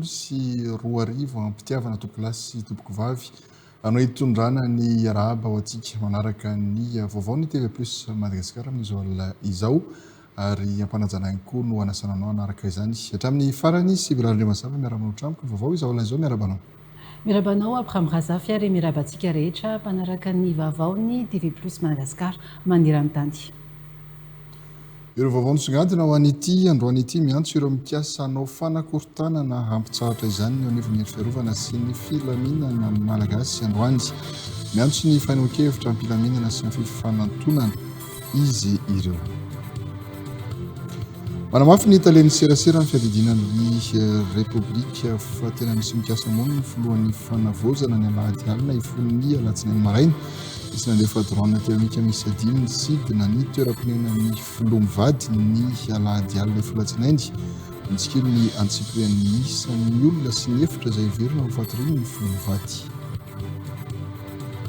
sy roa arivo ampitiavana tompoko lahy sy tompoko vavy anao hitondrana ny rahaba ho antsika manaraka ny vaovao ny TV Plus Madagasikara amin'izao alina izao ary ampanajana ihany koa no anasana anao anaraka izany hatramin'ny farany Sibylandre Mazava miarabanao tramiko vaovao izao alina izao miarabanao mirabanao Abraham Razafy ary mirabantsika rehetra mpanaraka ny vaovaony TV Plus Madagasikara mandiran-tany. Ireo vaovao nisongadina ho an'ity androany ity miantso ireo mikasa anao fanakorontanana hampitsahatra izany ny anivon'ny fiarovana sy ny filaminana malagasy androany. Miantso ny fanehoan-kevitra ampilaminana sy ny fifanantonana izy ireo. Manamafy ny talen'ny serasera ny fiadidinan'ny Repoblika fa tena misy mikasa mono ny filohan'ny fanavozana ny alahady alina ifon'ny alatsinainy maraina. Isy nandefa drone telemika misy adiny ny sidina ny toeram-ponenan'ny filomivady ny alahady alina ifolatsinaindy. Mitsikilo ny antsiprian'ny isan'ny olona sy ny efitra izay verina ho fatoriny ny filomivady.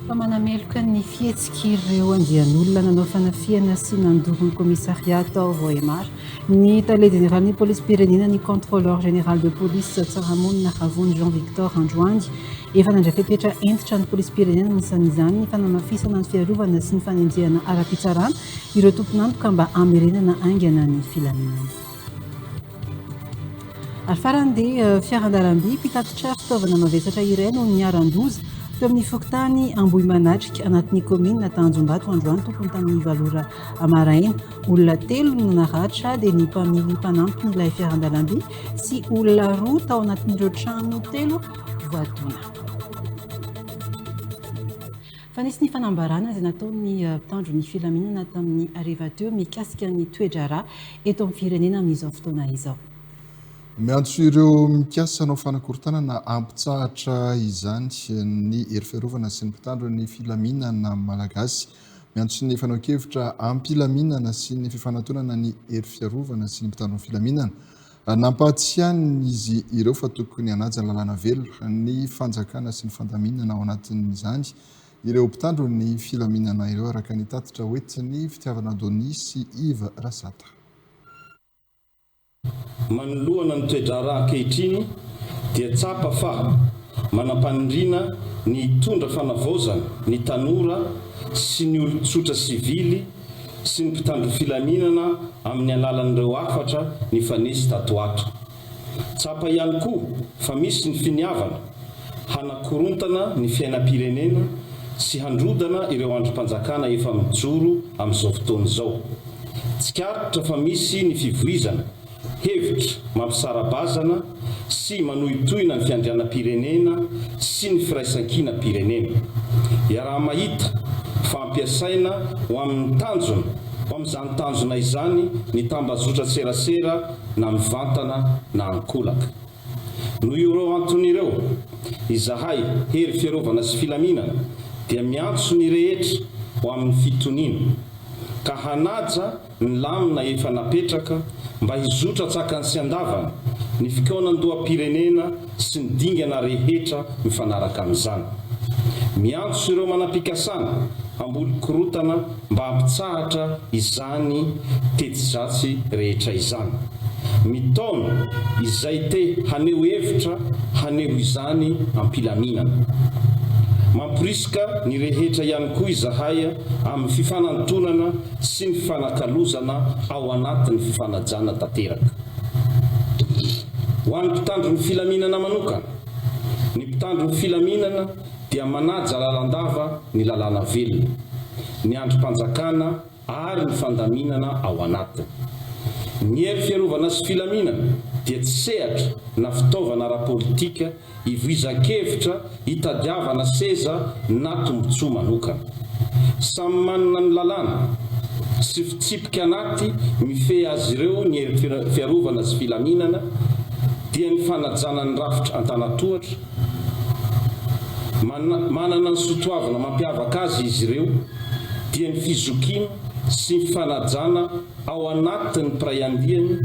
Fa manameloka ny fihetsika-ireo andian'olona nanao fanafiana sy nandoro ny komissariat tao Voemar ny tale général police pirenena ny contrôleur général de police Tsaramonina Ravony Jean-Victor Androandy efa nandrafepetra entitra ny police pirenena nisan'izany ny fanamafisana ny fiarovana sy ny fanenjehana ara-pitsarana ireo tompon'antoka mba hamerenana aingana ny filaminana. Ary faran'dia fiaran-dalamby mpitatitra fitaovana mavesatra iray no niaran-doza teo amin'ny fokontany Ambohimanatrika anatin'ny komina Tanjombato androany tokony tamin'ny valora maraina. Olona 3 no naratra dia ny mpamily mpanampy n'ilay fiaran-dalamby sy olona 2 tao anatin'ireo trano 3 voadona. Fa nisy ny fanambarana izay nataon'ny mpitandro ny filaminana tamin'ny hariva teo mikasika ny toe-draharaha eto amin'ny firenena amin'izao fotoana izao. Miantso ireo mikasa anao fanakorontanana ampitsahatra izany ny hery fiarovana sy ny mpitandro ny filaminana malagasy. Miantso ny fanaokevitra ampilaminana sy ny fifanantonana ny hery fiarovana sy ny mpitandro ny filaminana. Nampahatsiany izy ireo fa tokony hanaja lalàna velona ny fanjakana sy ny fandaminana ao anatin'izany ireo mpitandro ny filaminana ireo araka ny tatitra hoetiny fitiavana Doni sy Iva Rasata. Manoloana ny toe-draharaha ankehitriny dia tsapa fa manampanindrina ny tondra fanavozana ny tanora sy ny olon-tsotra sivily sy ny mpitandro filaminana amin'ny alalan'ireo afatra ny fanesy tato ato. Tsapa ihany koa fa misy ny finiavana hanakorontana ny fiainam-pirenena sy handrodana ireo androm-panjakana efa mijoro amin'izao fotoana izao. Tsikaritra fa misy ny fivoizana hevitra mampisarabazana sy manohitohina ny fiandrianam-pirenena sy ny firaisan-kina-pirenena. Iaraha mahita fampiasaina ho amin'ny tanjona ho amin'izany tanjona izany ny tambazotra serasera na mivantana na ankolaka. Noho ireo anton'ireo izahay hery fiarovana sy filaminana dia miantso ny rehetra ho amin'ny fitoniana ka hanaja ny lamina efa napetraka mba hizotra tsakany sy andavana ny fikaonan-doham-pirenena sy ny dingana rehetra mifanaraka amin'izany. Miantso ireo manam-pikasana ambolo korotana mba hampitsahatra izany teti-dratsy rehetra izany. Mitaona izay te haneho hevitra haneho izany ampilaminana. Mampirisika ny rehetra ihany koa izahay amin'ny fifanantonana sy ny fifanakalozana ao anatin'ny fifanajana tanteraka. Ho an'ny mpitandro ny filaminana manokana, ny mpitandro ny filaminana dia manaja lalandava ny lalàna velona, ny androm-panjakana ary ny fandaminana ao anatiny. Ny hery fiarovana sy filaminana dia tsy sehatra na fitaovana ara-politika ivoizan-kevitra hitadiavana seza na tombotsoa manokana. Samy manana ny lalàna sy fitsipika anaty mifehy azy ireo ny hery fiarovana sy filaminana dia ny fanajana ny rafitra an-tanatohatra. Manana ny sotoavana mampiavaka azy izy ireo dia ny fizokiana sy ny fanajana ao anatin'ny piraiandiany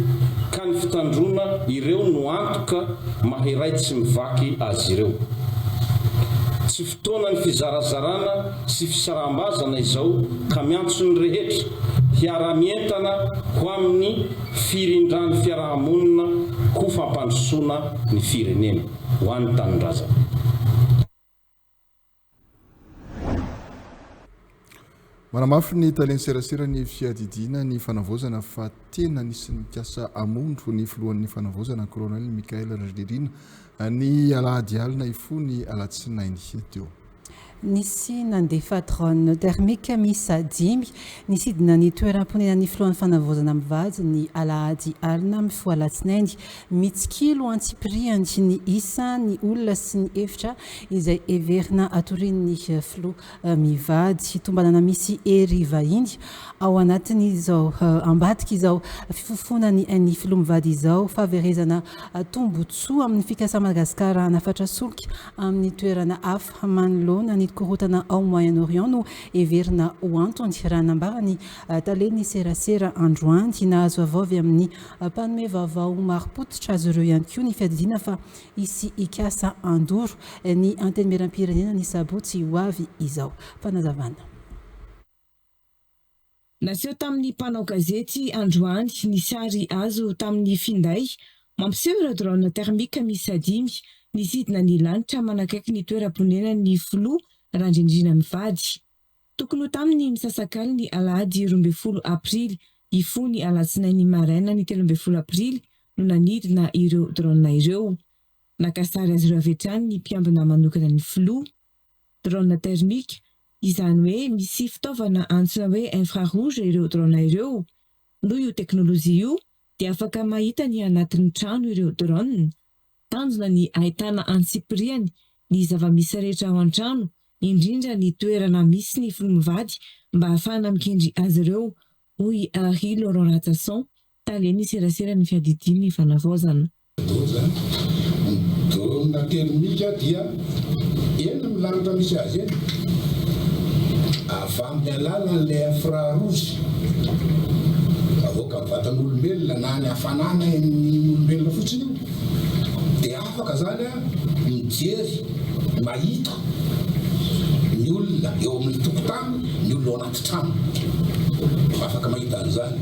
ka ny fitandrona ireo no antoka maheray tsy mivaky azy ireo. Tsy fotoana ny fizarazarana sy fisarambazana izao ka miantso ny rehetra hiara-mientana ho amin'ny firindrany fiarahamonina koa fampandrosoana ny firenena ho an'ny tanindrazana. Manamafy ny taleny serasera ny fiadidiana ny fanavozana fa tena nisy mikasa amondro ny filohan'ny fanavozana Colonel Michael Ririna ny alahady alina ifony alatsinainy teo. Nisy nandefa drone thermique miisa 5 nisidina ny toeram-ponena ny filohan'ny fanavozana mivady ny alahady alina mifoalatsinainy mitsikilo antsipiriany ny isa ny olona sy ny efitra izay everina atorin'ny filoha mivady tombanana misy ery vahiny ao anatin'izao ambadika izao fifofonany ny filoha mivady izao fahaverezana tombotsoa amin'ny fikasa Madagasikara nafatra solika amin'ny toerana hafa manoloana ny korotana ao Moyen-Orient no everina ho antony raha nambarany taleny serasera androany nahazo avavy amin'ny mpanome vaovao maro-potitra azy ireo ihany koa ny fiadidiana fa isy ikasa andoro ny antenimieram-pirenena ny sabotsy ho avy izao fanazavana. Naseho tamin'ny mpanao gazety androany ny sary azo tamin'ny finday mampiseho ireo drone thermique miisa 5 nisidina ny lanitra manakaiky ny toeram-ponena ny filoha Randrindrina mivady. Tokony ho taminy misasakaly ny alahady 12 aprily ifony alatsinainy maraina ny 13 aprily no nanidina ireo drone ireo. Nakasary azy ireo avetrany ny mpiambina manokana ny filoha. Drone thermique izany hoe misy fitaovana antsoina hoe infrarouge ireo drone ireo. Noho io teknôlôjia io dia afaka mahita ny anatin'ny trano ireo drone. Tanjona ny ahitana antsipiriany ny zava-misy rehetra ao an-trano indrindra ny toerana misy ny filoha mivady mba ahafahana mikendry azy ireo hoy Henri Laurent Ratsasson taleny serasera ny fiadidiany ny fanavozana. Drone thermique dia eny amin'ny lanitra misy azy eny avy amin'ny alalan'ilay infrarouge avoaka amin'ny vatan'olombelona na ny hafanana ny olombelona fotsiny io dia afaka zany mijery mahita ny olona eo amin'ny tokotany ny olona ao anaty trano afaka mahita an'izany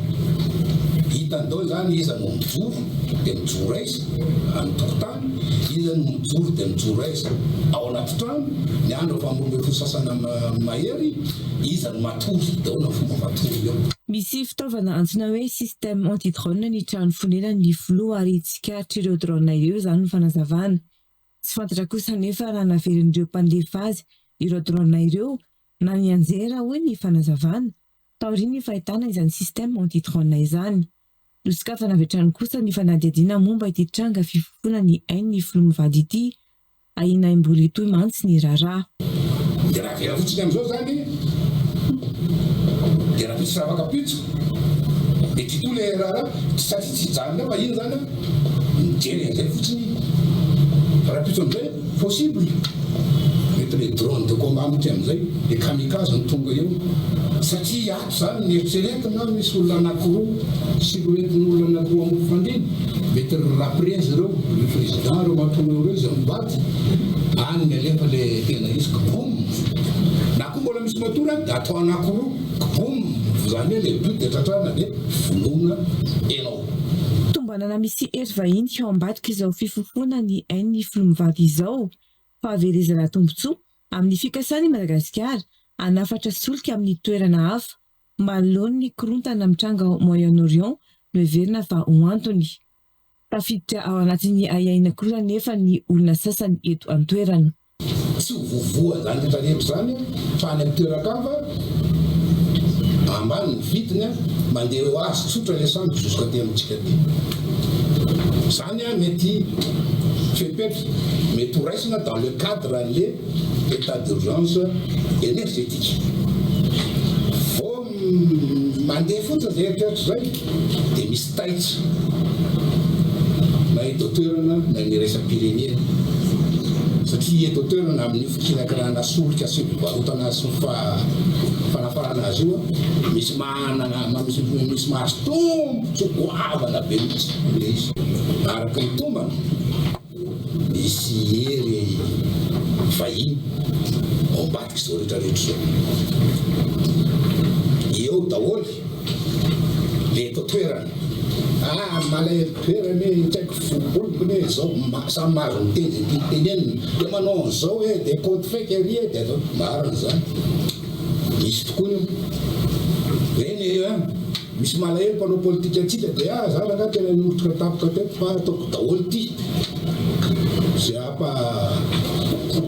hitandao zany iza no mijoro dia mijoro aiza amin'ny tokotany iza no mijoro dia mijoro aiza ao anaty trano ny andro famombe fosasana mahery iza no matory daona fomba matory eo. Misy fitaovana antsoina hoe système anti-drone ny trano fonena ny filoha ary tsikaritra ireo drone ireo zany no fanazavana. Tsy fantatra kosa nefa raha naverin'ireo mpandefa azy ireo drone ireo na ny anjera hoe ny fanazavana taoriny fahitana izany système anti-drone izany. Nosokafana avetrany kosa ny fanadihadiana momba ity tranga fifofona ny hainy filoha mivady ity ahina imboly toy mantsy ny raharaha. Dia raha vera fotsiny amin'izao zany dia raha misy ravaka pitso dia ty to ilay raharaha satria tsy janona fa iny zany mijery an'izay fotsiny raha pitso amin'izay possible mety le drone de combat mihitsy amin'izay le kamikaze ny tonga eo satria ato zany ny eritreretina misy olona anankiroa siloentin'olona anankiroa amofandiny mety rapre azy ireo le président reo matonga eo reo izy mibady any ny alefa le tena izy kibom na koa mbola misy matory dia atao anankiroa kibom zany hoe le but dia tratrarina dia vonoina enao. Tombanana misy ery vahiny ao ambadika izao fifofona ny hainy filoha mivady izao fahaverezana tombotsoa amin'ny fikasany Madagasikara anafatra solika amin'ny toerana hafa manoloana ny korontana mitranga ao Moyen-Orient no everina fa ho antony. Tafiditra ao anatin'ny ahiahina kosa nefa ny olona sasany eto an-toerana. Tsy vovoa zany rehetrarehetra zany fa any amin'ny toeran-kafa ambany ny vidiny mandeha ho azy tsotra le samby jusqu'à ty amintsika ty. Zany mety fepetra mety ho raisina dans le cadre an'le état d'urgence énergétique. Vao mandeha fotsiny zay eritreritry zay dia misy taitra na eto toerana na ny raisam-pirenena satria eto toerana amin'ny fikinakirana solika sy fivarotana sy fanafarana azy io misy misy mahazo tombotso goavana be mihitsy le izy araka ny tombana misy hery vahiny ao ambadika izao rehetrarehetra izao eo daholy le eto toerana malay toerany tsaiko fobolokony hoe zao samy mahazo miteny tenenina de manao an'izao hoe de côte faiky ary de atao marina zany misy tokoa io reny misy malahelo mpanao politika atsika de zany anga tena niotrika tapoka teto fa ataoko daholo ty zay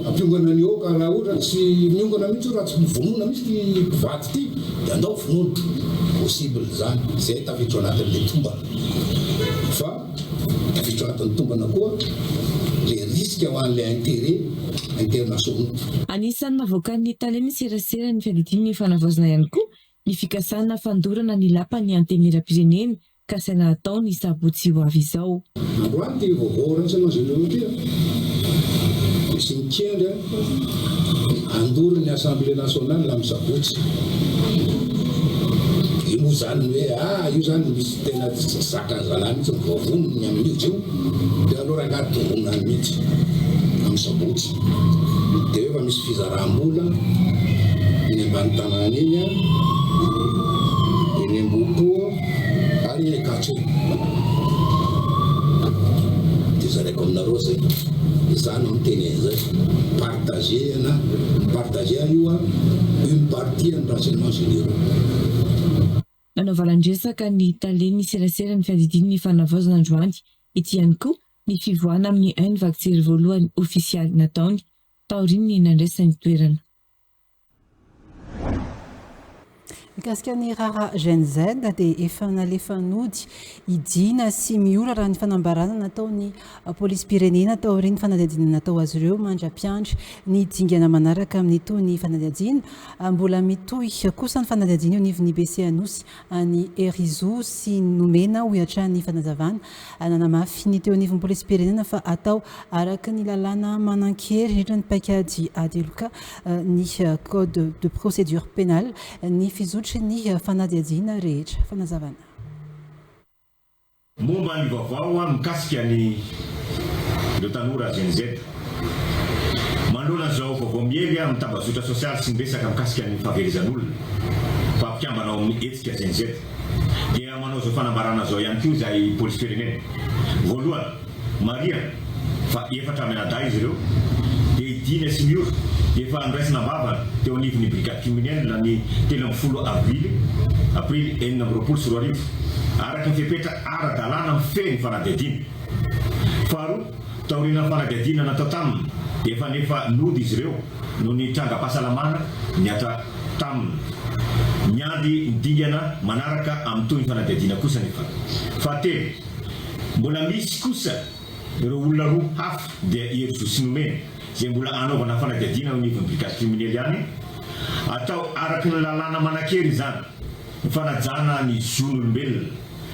ampiongana ny eo ka raha ohatra tsy miongana mihitsy raha tsy vonona mihitsy vaty ty de andao vonono possible zany zay tafiditra anatin'le tombana fa tafiditra anatin'ny tombana koa le risque ho an'le intérêt internationaux. Anisan'ny navoakan'ny Italia ny serasera ny fiadidiany fanavaozana ihany koa ny fikasana fandorana ny lapan'ny antemira-pirenena ka saina atao ny sabotsy ho avy izao. Androany ty vaovao ratsy anao ty misy mikendra andoro ny Assemblée nationale la misabotsy io zany hoe io zany misy tena zakany zalany mihitsy mivavonony amin'io zio de alora angaty dongonany mihitsy amin'ny sabotsy de efa misy fizaram-bola ny ambany tanàna iny eny Ambohipo ary eny Katso de zaraiko aminareo zay zany miteny zay partager io une partie amin'ny renseignements généraux. Nanao valandresaka ny Italia ny serasera ny fiadidiany ny fanavaozana androany ity ihany koa ny fivoahana amin'ny ny vaktsiry voalohany ofisialy nataony taoriny nandraisany toerana. Mikasika ny rara Gen Z dia efa nalefanody idina sy miora raha ny fanambarana nataony polisy-pirenena taoriny fanadihadiana natao azy ireo mandra-piandry ny dingana manaraka amin'ny tony fanadihadiana mbola mitohy kosa ny fanadihadiana eo nivon'ny BC Anosy ny Erizo sy nomena ho iatran'ny fanazavana nanamafy ny teo nivon'ny polisy-pirenena fa atao araka ny lalàna manan-kery rindra ny paikady adeloka ny code de procédure pénale ny fizotry ny fanadihadiana rehetra fanazavana. Momba ny vaovao mikasika ny ireo tanora Gen Z mandrona zao vaovao miely amin'ny tambazotra sosialy sy ny resaka mikasika ny fahaverizan'olona fa mpikambana ao amin'ny hetsika Gen Z dia manao zao fanambarana zao ihany koa zay polisy-pirenena. Voalohany Maria fa efatra menada izy ireo dia idina sy miora efa andraisina bavana teo anivon'ny brigade criminelle la ny 30 aprily 2024 araka ny fipetra ara-dalàna mifehy ny fanadihadiana. Faharoa taorina fanadihadiana natao taminy efa nefa nody izy ireo noho ny trangam-pahasalamana niatra taminy niady nidingana manaraka amin'ny toy ny fanadihadiana kosa nefa. Fahatelo mbola misy kosa ireo olona roa hafa dia Erizo sy Nomena zay mbola anaovana fanadihadiana ao nivon'ny brigade criminelle ihany atao araka ny lalàna manan-kery zany ny fanajana ny zon'olombelona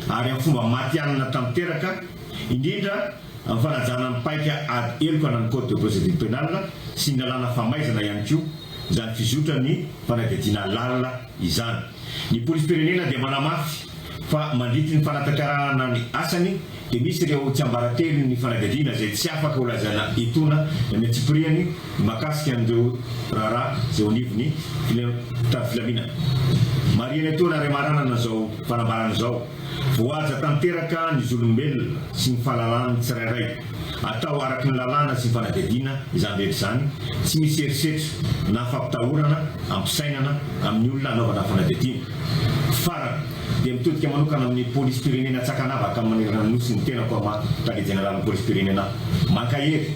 ary amin'ny fomba matyanina tamiteraka indrindra amin'ny fanajana mipaika ady eloka na ny code de procédure pénale sy ny lalàna famaizana ihany koa zany fizotra ny fanadihadiana lalina izany. Ny polisy-pirenena dia manamafy fa mandrity ny fanatakarana ny asany dia misy ireo tsy ambarately ny fanadihadiana zay tsy afaka ho lazana itona ny atsipiriany makasika an'ireo raharaha zay onivony filaminana. Mariana etona ray maranana zao fanambarana zao voaja tanteraka ny zolombelona sy ny fahalalàna tsirairay atao araka ny lalàna sy ny fanadihadiana izany rehetra zany tsy misy erisetra na fampitahorana ampisainana amin'ny olona anaovana fanadihadiana. Farany dia mitodika manokana amin'ny polisy-pirenena Tsakanavaka amin'ny Anosy ny tena koa mampitany jeneralin'ny polisy-pirenena mankahery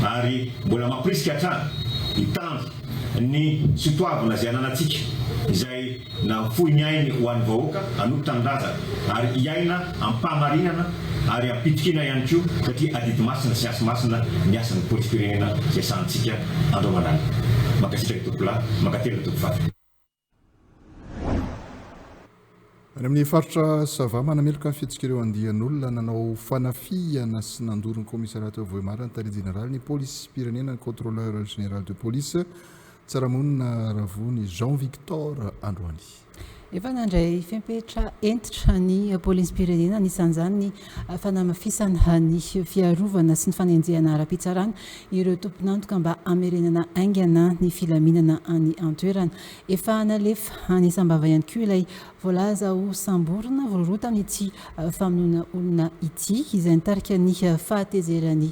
ary mbola mampirisika hatrany hitandro ny sotoavana zay ananatsika izay na fohy ny ainy ho an'ny vahoaka anoto tanindrazana ary iaina ampahamarinana ary ampitikina ihany koa satria adidy masina sy asy masina ny asan'ny polisy-pirenena zay santsika andromanany. Makasitraka tokola makatelo tokofaty. Any amin'ny faritra Sava manameloka ny fihetsik'ireo andian'olona nanao fanafihana sy nandoro ny commissaire Vohemara ny tare général ny polisy-pirenena ny contrôleur général de police tsaramonina ravony Jean Victor Androany. efa nandray fempetra entitra ny polisim-pirenena anisan'izany ny fanamafisany ny fiarovana sy ny fanenjehana ara-pitsarana ireo tompon'antoka mba hamerenana aingana ny filaminana any antoerana. Efa nalefa anisam-bava ihany koa ilay voalaza ho samborina vororotana ity famonoana olona ity izay nitarika ny fahatezeran'ny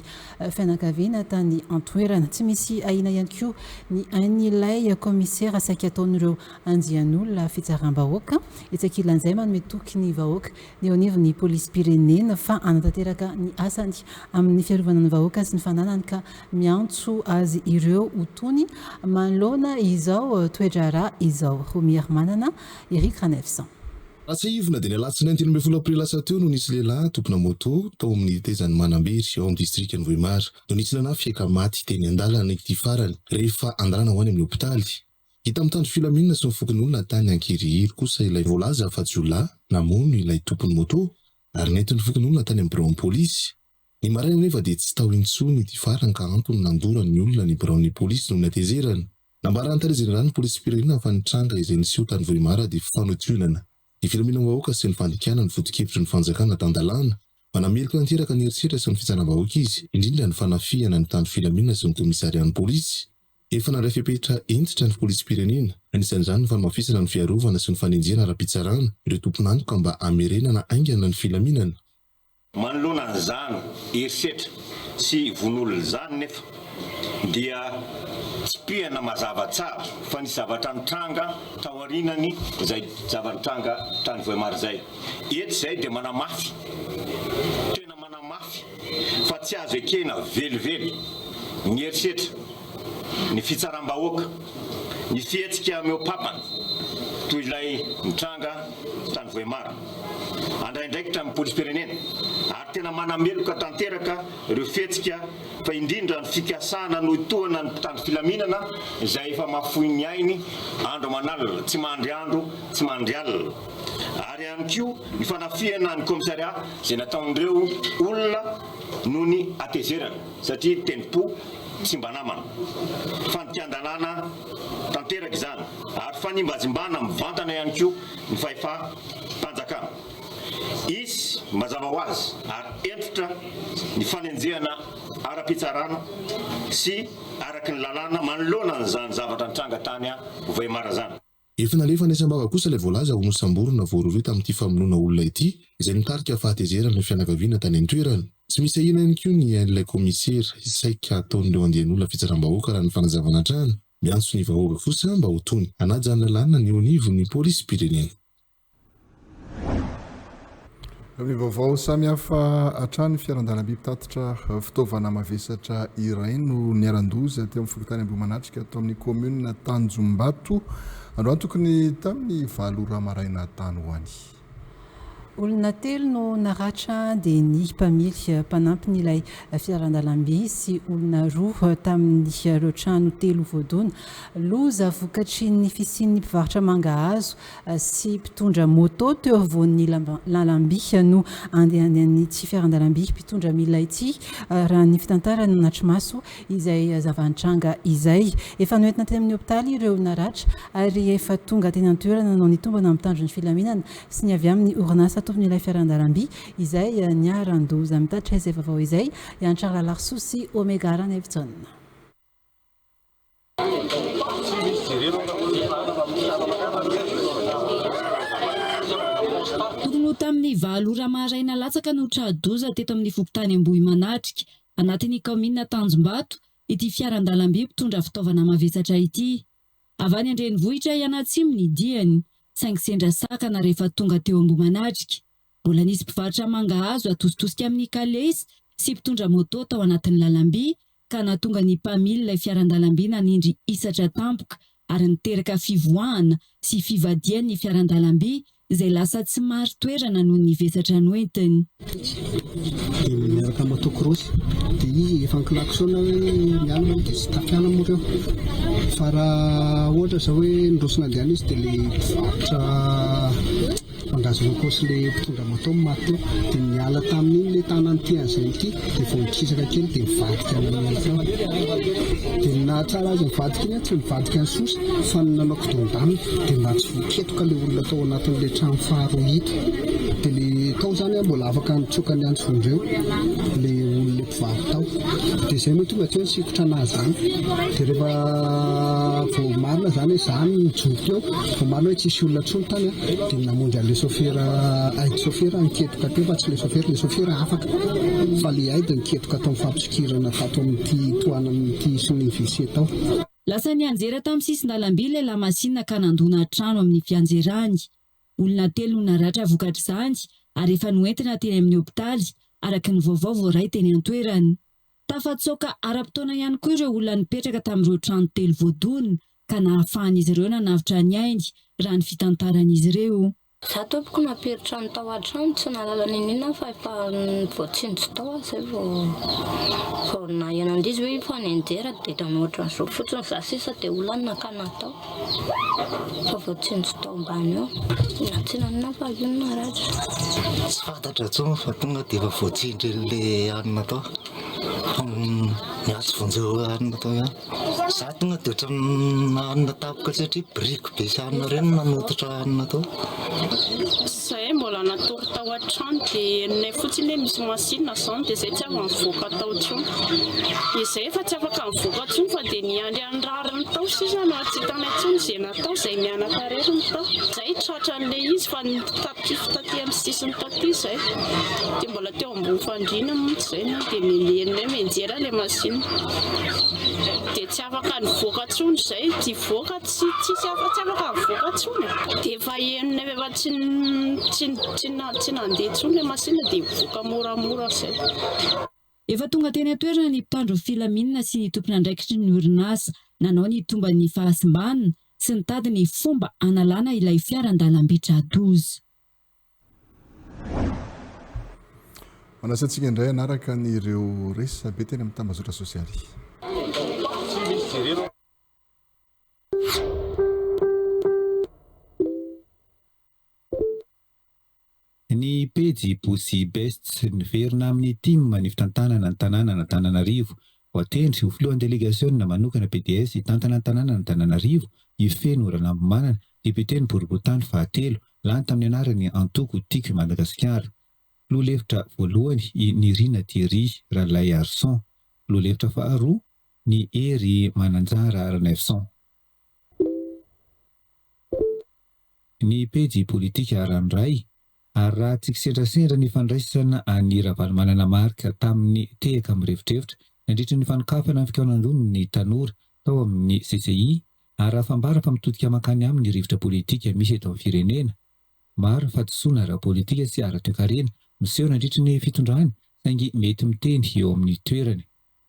fianakaviana tany antoerana. Tsy misy ahina ihany koa ny ain'ilay commissaire saika ataon'ireo andian'olona fitsaram-bahoaka itsakilan'izay manome toky ny vahoaka ny eo anivon'ny polisim-pirenena fa anatanteraka ny asany amin'ny fiarovana ny vahoaka sy ny fananany ka miantso azy ireo ho tony manoloana izao toedrara izao. Romier Manana, Eric Ranefsan. Raha ivona dia ny alatsinainy 10 aprily lasa teo no nisy lehilahy tompona moto tao amin'ny tezany Manambery ao amin'ny distrikany Vohimar no nisy lana fiaka maty teny an-dalana ity farany rehefa andrana ho any amin'ny hopitaly. Hita amin'ny tandro filaminana sy mifokon'olona tany Ankirihiry kosa ilay voalaza fa jiolahy namono ilay tompony moto ary nentiny fokon'olona tany amin'ny biraon'ny polisy. Ny maraina nefa dia tsy tao intsony ity farany ka antony nandorany ny olona ny biraon'ny polisy no natezerana. Nambarany tany generalny polisim-pirenena fa nitranga izay niseho tany Vohimar dia fanotonana. Ny filaminana vahoaka sy ny fandikana ny foto-kevitry ny fanjakana tan-dalàna manamelika tanteraka ny herisetra sy ny fitsaram-bahoaka izy indrindra ny fanafihana ny tany filaminana sy ny komisarian'ny polisy. Efa nandray fepetra entitra ny polisim-pirenena anisan'izany ny fanamafisana ny fiarovana sy ny fanenjehana ara-pitsarana ireo tompon'antoka mba hamerenana aingana ny filaminana. Manoloana an'izany herisetra sy von'olona izany nefa dia tsy pihana mazava tsara fa ny zavatra nitranga tao aorinany izay zava-nitranga tany Vohimar izay. Eto izay dia manamafy, tena manamafy fa tsy azo ekena velively ny herisetra, ny fitsaram-bahoaka, ny fihetsika mihoapapana toy ilay nitranga tany Vohimar. Andraindraikitra amin'ny polisim-pirenena ary tena manameloka tanteraka ireo fihetsika fa indrindra ny fikasana no tohana ny mpitandro filaminana izay efa mahafoy ny ainy andro manalina, tsy mandry andro, tsy mandry alina. Ary ihany koa ny fanafihana ny komisariat izay nataon'ireo olona no ny atezerana satria tempo tsy mba namana. Fantian-dalàna tanteraka izany ary fanimbazimbana mivantana ihany koa ny fahefa-mpanjakana. Izy mazava ho azy ary entitra ny fanenjehana ara-pitsarana sy araky ny lalàna manoloana n'izany zavatra nitranga tany Vohimar zany. Efa nalefa nisam-bava kosa ilay voalaza ho nosamborina voarory tamin'ity famonoana olona ity izay nitarika fahatezerana ny fianakaviana tany an-toerana. Tsy misy ahina ihany koa ny ain'ilay komisera saika ataon'ireo andian'olona fitsaram-bahoaka raha ny fanazavana trano miantso ny vahoaka fosa mba ho tony hanajana lalàna ny eo anivon'ny polisim-pirenena. Vaovao samy hafa hatrany fiaran-dalamby mpitatitra fitaovana mavesatra iray no niaran-doza teo amin'ny fokontany Ambohimanatrika atao amin'ny komuna Tanjombato androany tokony tamin'ny 7 ramaraina tany ho any. Olona telo no naratra dia ny mpamily mpanampiny ilay fiaran-dalamby sy olona roa tamin'ny ireo trano telo voadona. Loza vokatry ny fisian'ny mpivarotra mangahazo sy mpitondra moto teo avoan'ny lalamby no andehandehan'ny tsy fiaran-dalamby mpitondra milina ity raha ny fitantarana natry maso izay zava-nitranga izay. Efa noentina teny amin'ny hopitaly ireo naratra ary efa tonga teny an-toerana no nitombana mitandro ny filaminana sy ny avy amin'ny orinasa tompon'ilay fiaran-dalamby izay niaran-doza mitatra izay vaovao izay Yann Charles Larso sy Omega Ranevitson. Tokony tamin'ny 7 ramaraina latsaka no tradoza teto amin'ny fokontany Ambohimanatrika anatin'ny komina Tanjombato ity fiaran-dalamby mpitondra fitaovana mavesatra ity. Avy any an-drenivohitra Ianatsimo ny diany 5 sendra sakana rehefa tonga teo Ambohimanatrika. Mbola nisy mpivarotra mangahazo atositosika amin'ny kalesy sy mpitondra moto tao anatin'ny lalamby ka natonga ny mpamily ilay fiaran-dalamby nanindry isatra tampoka ary niteraka fivoahana sy fivadian'ny fiaran-dalamby izay lasa tsy maro toerana noho ny vesatra noentiny. Miaraka motocross dia efa klaksona hoe mialana dia tsy tafiana moa reo fa raha ohatra izao hoe ndrosina andehan izy dia ilay mpivarotra azoko sy le mpitondra moto maty dia miala tamin'iny le tanany tian'izay ity dia vao mitrisaka kely dia mivadika anao dia na tsara azy mivadika iny tsy mivadika ny sosa fa nanao kidondamina dia mba tsy voaketoka le olona tao anatin'le trano faharoa hita dia le tao zany mbola afaka nitsoka ny antsondreo le olona mpivady tao dia izay no tonga teo ny sikotra anazy zany dia rehefa vao marina zany hoe zany mijoro teo vao marina hoe tsisy olona tsony tany dia namonjy an'le sofera aidi sofera niketoka teo fa tsy le sofera afaka fa le aidi niketoka tao mifampisikirana tato amin'ity toana amin'ity sony vise tao. Lasa nianjera tamin'ny sisin-dalamby le lamasinina ka nandona trano amin'ny fianjerany. Olona 3 no naratra vokatra izany ary efa noentina teny amin'ny hopitaly araka ny vaovao voaray teny an-toerany. Tafatsoaka ara-potoana ihany koa ireo olona nipetraka tamin'ireo trano 3 voadona ka nahafahan'izy ireo nanavitra ny ainy raha ny fitantaran'izy ireo. Za tompoko naperitra ny tao an-trano tsy nalala ninina fa efa voatsinjo tao zay vao nahenan'izy hoe fa nianjera dia tanoatra zo fotsiny za sisa dia olana ka natao fa voatsinjo tao ambany eo natsinanina fa io naratra tsy fantatra tsony fa tonga dia efa voatsinjo le anina tao miatso vonjeo anina tao ihany za tonga dia ohatran'ny anina tapoka satria briky be sy anina ireny nanotitra anina tao. Zay mbola natory tao an-trano dia nenay fotsiny hoe misy masinina izany dia izay tsy afaka mivoaka tao intsony. Izay efa tsy afaka mivoaka intsony fa dia niandry anrariny tao sisa no tsy hitana intsony izay natao izay mianakareriny tao. Izay tratra an'ilay izy fa nitatify taty amin'ny sisiny taty izay dia mbola teo ambony fandriana mihitsy izay dia nenay menjera ilay masinina dia tsy afaka nivoaka intsony izay dia voaka tsy afaka mivoaka intsony dia efa henonay efa tsy nandeha intsony ilay masinina dia voaka moramora izay. Efa tonga teny an-toerana ny mpitandro filaminana sy ny tompona andraikitry ny orinasa nanao ny tomba ny fahasimbanina sy nitady ny fomba analana ilay fiaran-dalam-bitra 12. Manasantsika indray anaraka n'ireo resy be teny amin'ny tambazotra sosialy. Ny pejy Bossy Best niverina amin'ny team ny fitantanana ny tanàna n'Antananarivo. Voatendry ho filohan'ny délégation manokana PDS hitantana ny tanàna n'Antananarivo Ifeno Ralambomanana députeny Borobontany fahatelo lany tamin'ny anarany Antoko Tiky Madagasikara. Lohalevitra voalohany ny Rina Thierry Ralay Arson. Lohalevitra faharoa ny Hery Mananjara Ranefson. Ny pejy politika ranoray ary raha tsy kisendrasendra ny fandraisana ny Ravalomanana Marika tamin'ny tehaka amin'ny revitrevitra nandritra ny fanokafana amin'ny fikaonandrony ny tanora tao amin'ny CCI ary afambara fa mitodika makany amin'ny rivitra politika misy eto amin'ny firenena. Maro fatsoana ara-politika sy ara-toekarena miseho nandritra ny fitondrany saingy mety miteny eo amin'ny toerany.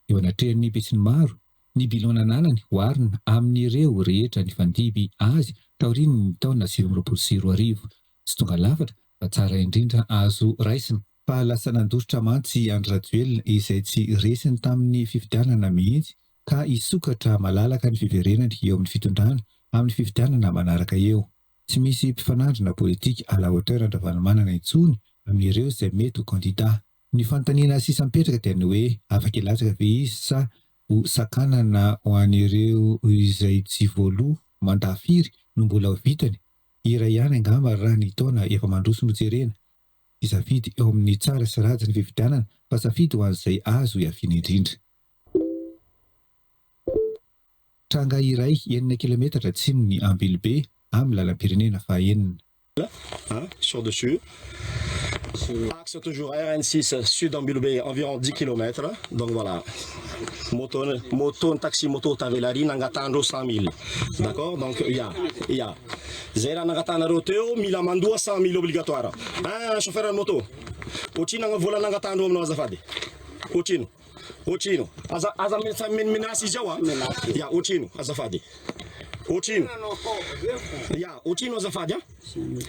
Eo anatrehan'ny pesiny maro ny bilona ananany hoarina amin'ireo rehetra ny fandiby azy taoriny ny taona 2024. Tsy tonga lafatra fa tsara indrindra azo raisina fa lasa nandositra mantsy Andry Rajoelina izay tsy resiny tamin'ny fifidianana mihitsy ka isokatra malalaka ny fiverenany eo amin'ny fitondrana amin'ny fifidianana manaraka eo. Tsy misy mpifanandrina politika à la hauteur Ravalomanana intsony amin'ireo izay mety ho kandida. Ny fanontaniana sisa mipetraka dia ny hoe afaka ilatsaka ve izy sa ho sakanana ho an'ireo izay tsy voaloha mandafiry no mbola ho vitany. Iray ihany angamba raha ny taona efa mandroso nojerena. Isafidy eo amin'ny tsara sy ratsy ny fifidianana fa safidy ho an'izay azo hiaviana indrindra. Tranga iray 9 kilometatra atsimony Ambilobe amin'ny lalam-pirenena fahaenina. Sur dessus. Axe toujours RN6 sud Ambilobe environ 10 km. Donc voilà. Moto, taxi moto Tavelari nangatandro 100 000. D'accord? Donc il y a. Zera nangatana roteo mila mandua 100 000 obligatoire. Un chauffeur de moto. Ochina vola nangatandro amno azafady. Ochino. Aza menasi jawa. Ya ochino azafady. Ochino. Ya, ochino azafady.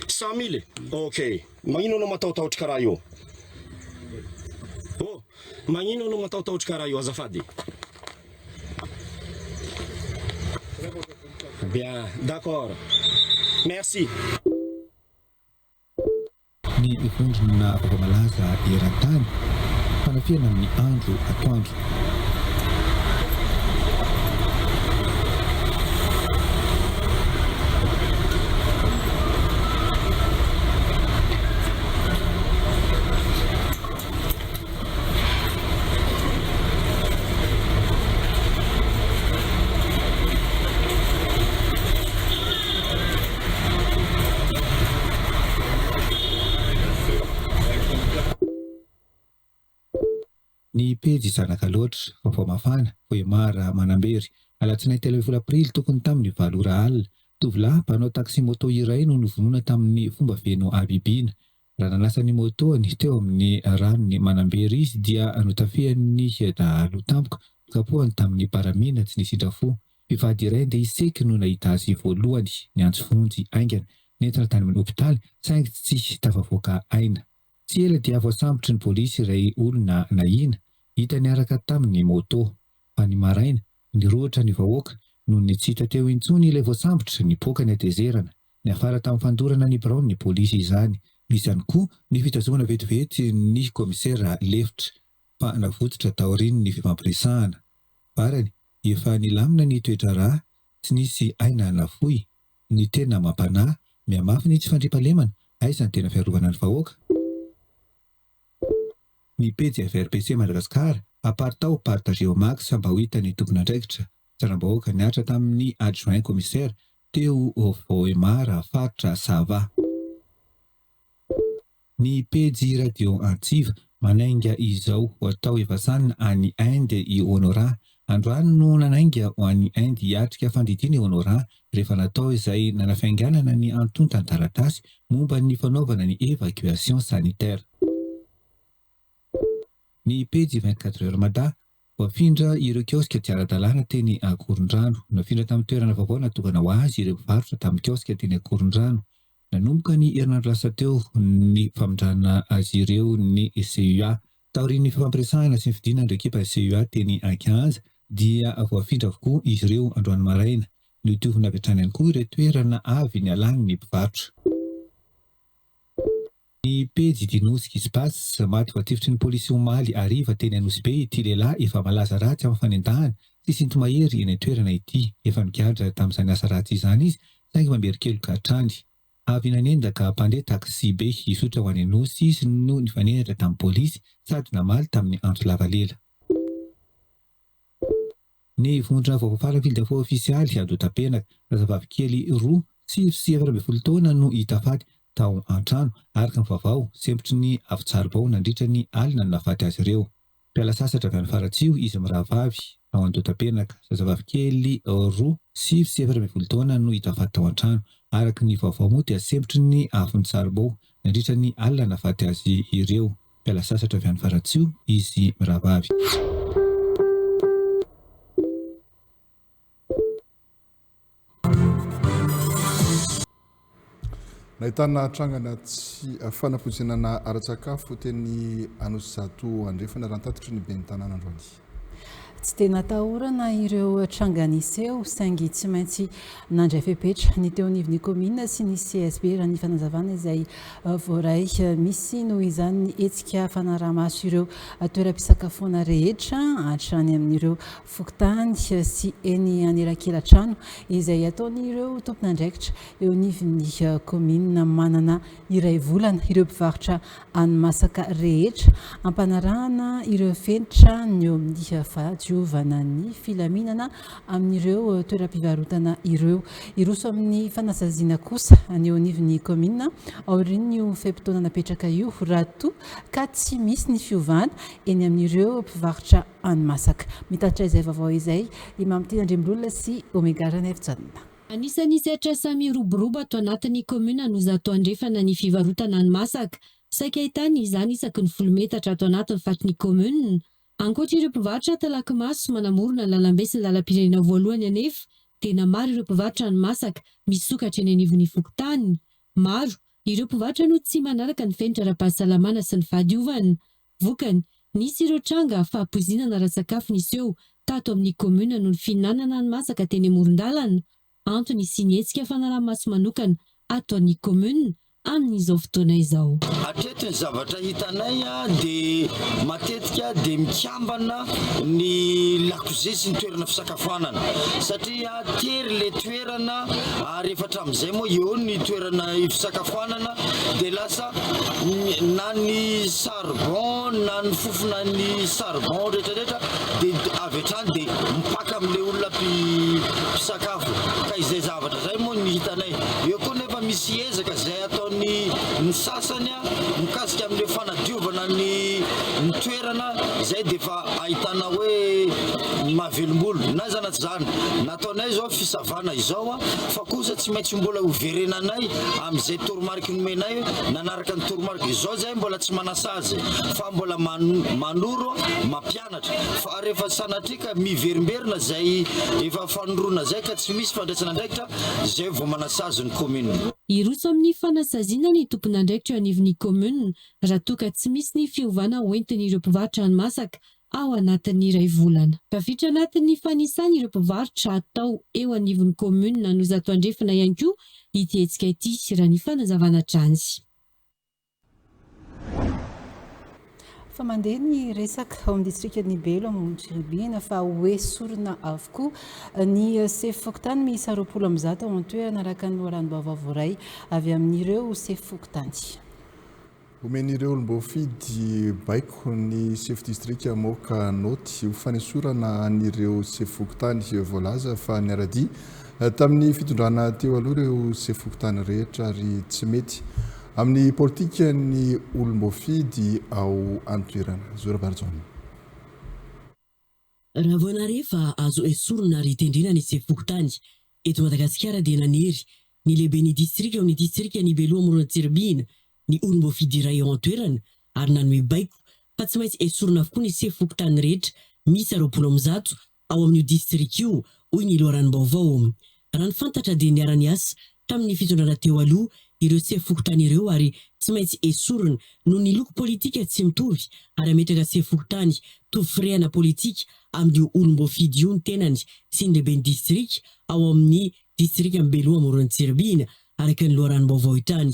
100 000. Ok. Magnino no matautautry karaha io? Oh, magnino no matautautry karaha io azafady? Bien, d'accord. Merci. ny vondrona vaovao-malaza eran-tany fanafiana amin'ny andro atoandro. Ny pejy zanaka loatra vaovao mafana Voemara Manambery alatsinainy 3 aprily tokony tamin'ny 7 alina tovolahy mpanao taxi moto iray no novonona tamin'ny fomba feno abibina. Raha nanasany motoany teo amin'ny ranony Manambery izy dia notafihan'ny dahalo tampoka kapohany tamin'ny paramina tsy nisindra fo. Mpivady iray andeha hiseky no nahita azy voalohany niantso vonjy aingana nentina tany amin'ny hopitaly saingy tsy tafavoaka aina. Tsy ela dia voasambotry ny polisy iray olona nahina hita niaraka tamin'ny moto. Fa ny maraina nirohatra ny vahoaka no ny tsy hita teo intsony ilay voasambotry ny poka ny atezerana. Ny afara tamin'ny fandorana ny Brown ny polisy izany. Misy ihany koa ny fitazomana vetivety ny komisera Lefitra fa navototra taoriny ny fifampiresahana. Farany efa nilamina ny toetra rà tsy nisy aina nafoy. Ny tena mampanahy miamafy ny tsy fandriampahalemana aiza ny tena fiarovana ny vahoaka. Ny pejy FRPC Madagasikara apartao partageo max mba ho hitan'ny tompon'andraikitra. Tsanam-bahoaka niatra tamin'ny adjoint commissaire teo Voemara faritra Sava. Ny pejy radio Antsiva manainga izao ho atao efasanina any Inde i Honora. Androany no nanainga ho an'ny Inde hiatrika fandidiana i Honora rehefa natao izay nanafainganana ny antonta taratasy momba ny fanaovana ny évacuation sanitaire. Ny pejy 24 heures mada voafindra ireo kioska tsy ara-dalàna teny Akorondrano. Nafindra tamin'ny toerana vaovao natokana ho azy ireo mpivarotra tamin'ny kioska teny Akorondrano. Nanomboka ny herinandro lasa teo ny famondrana azy ireo ny CUA. Taorian'ny fifampiresahana sy ny fidinan'ireo ekipa CUA teny Ankianza dia voafindra avokoa izy ireo androany maraina. Nitovina avy hatrany ihany koa ireo toerana avy nialany ny mpivarotra. Ny pejy Dinosy Spas maty voatifitry ny polisy omaly ariva teny Anosy Be ity lehilahy efa malaza ratsy amin'ny fanendahana sy sintomahery eny toerana ity. Efa nigadra tamin'izany asa ratsy izany izy saingy mamerikeloka hatrany. Avy nanendaka mpandeha taxi be hisotra ho any Anosy izy no nifanendatra tamin'ny polisy sady namaly tamin'ny andro lavalela. Ny vondrona vaovao farany ville d'info ofisialy Adota-Penaka razavavy kely 2 sy 7 taona no hita faty tao an-trano araka ny vaovao sempotry ny avy-tsaribao nandritra ny alina no nafaty azy ireo. Mpiala sasatra avy any Faratsio izy mirahavavy ao Adota-Penaka razavavy kely 2 sy 7 taona no hita faty tao an-trano araka ny vaovao moa dia sempotry ny avy-tsaribao nandritra ny alina nafaty azy ireo. Mpiala sasatra avy any Faratsio izy mirahavavy. Nahitana trangana tsy fanaposinana ara-tsakafo teny Anosy Zato andrefana raha tatitry ny ben'ny tanàna androany. Tsy tena atahorana ireo tranganiseo saingy tsy maintsy nandray fepetra ny teo anivon'ny komina sy ny CSB raha ny fanazavana izay voaray misy noho izany ny hetsika fanaraha-maso ireo toeram-pisakafoana rehetra hatrany amin'ireo fokontany sy eny anelakelan-trano izay ataon'ireo tompon'andraikitra eo anivon'ny komina manana iray volana ireo mpivarotra hani-masaka rehetra ampanarahana ireo fenitra ny eo amin'ny fahadiovana ny filaminana amin'ireo toeram-pivarotana iroso amin'ny fanasaziana kosa ny eo anivon'ny komina aorian'io feim-potoana napetraka io raha toa ka tsy misy ny fiovana eny amin'ireo mpivarotra hani-masaka. Mitatitra izay vaovao izay Imamtina Andrembolona sy Omega Ranefjanona. Anisan'ny sehatra samy roboroba ato anatin'ny komuna no zato andrefana ny fivarotana hani-masaka. Saika ahitany izany isaky ny 10 metatra ato anatin'ny fatin'ny komuna. Ankoatra ireo mpivarotra talaky-maso manamorona lalambe sy lalam-pirenena voalohany anefa tena maro ireo mpivarotra hani-masaka misokatra eny anivon'ny fokontany. Maro ireo mpivarotra no tsy manaraka ny fenitra ara-pahasalamana sy ny fahadiovana. Vokany nisy ireo tranga fahampoizinana ara-tsakafo nisy eo tato amin'ny komuna noho ny fihinanana hani-masaka teny amoron-dalana. Antony sy ny hetsika fanaraha-maso manokana ato amin'ny komuna amin'izao fotoana izao. Hatreto ny zavatra hitanay dia matetika dia mikambana ny lakozia sy ny toerana fisakafoanana satria tery le toerana rehefa hatramin'izay moa eo ny toerana fisakafoanana dia lasa na ny charbon na ny fofona ny charbon rehetrarehetra dia avy hatrany dia mipaka amin'ilay olona mpisakafo ka izay zavatra zay moa ny hitanay. Eo koa nefa misy ezaka zay ataony ny sasany mikasika amin'ilay fanadiovana ny toerana zay dia efa ahitana hoe mahavelombolo na zanaty zany nataonay zao fisavana izao fa kosa tsy maintsy mbola overenanay amin'izay toromarika nomenay nanaraka ny toromarika izao zay mbola tsy manasazy fa mbola manoro mampianatra fa rehefa sanatrika miverimberina zay efa fanoroana zay ka tsy misy fandraisana andraikitra zay vao manasazy ny commune. Iroso amin'ny fanasaziana ny tompon'andraikitra anivon'ny commune raha toa ka tsy misy ny fiovana hoentin'ireo mpivarotra hani-masaka ao anatin'ny iray volana. Tafiditra anatin'ny fanisan'ireo mpivarotra atao eo anivon'ny commune no zato andrefana ihany koa ity hetsika ity raha ny fanazavana trany. Fa mandeha ny resaka ao amin'ny distrikan'ny Belo amin'ny Tsiribina fa hoesorina avokoa ny sefokotany miisa 20 amin'ny 100 ao an-toerana araka ny loharan'ny-baovao voaray avy amin'ireo sefokotany. Omen'ireo olom-boafidy baiko ny chef district moka noty ho fanesorana an'ireo sefokotany voalaza fa niaradi tamin'ny fitondrana teo aloha ireo sefokotany rehetra ary tsy mety amin'ny politika ny olom-boafidy ao antoerana. Zora Barzoni. Raha voana rehefa azo esorina ary tendrena ny sefokotany eto Madagasikara dia nanery ny lehibe ny distrika ao ny distrika ny Belo Morona Tsiribina ny olom-boafidy iray ao antoerana ary nanome baiko fa tsy maintsy esorina avokoa ny sefokotany rehetra misy 20 amin'ny 100 ao amin'io distrika io hoy ny loharan'ny-baovao. Raha ny fantatra dia niara-ny asa tamin'ny fitondrana teo aloha ireo sefokotany ireo ary tsy maintsy esorina noho ny loko politika tsy mitovy ary ametraka sefokotany tovy politika amin'io olom-boafidy io ny tenany sy ny lehiben'ny distrika ao amin'ny distrika Belo Morona Tsiribina araka ny loharan'ny-baovao itany.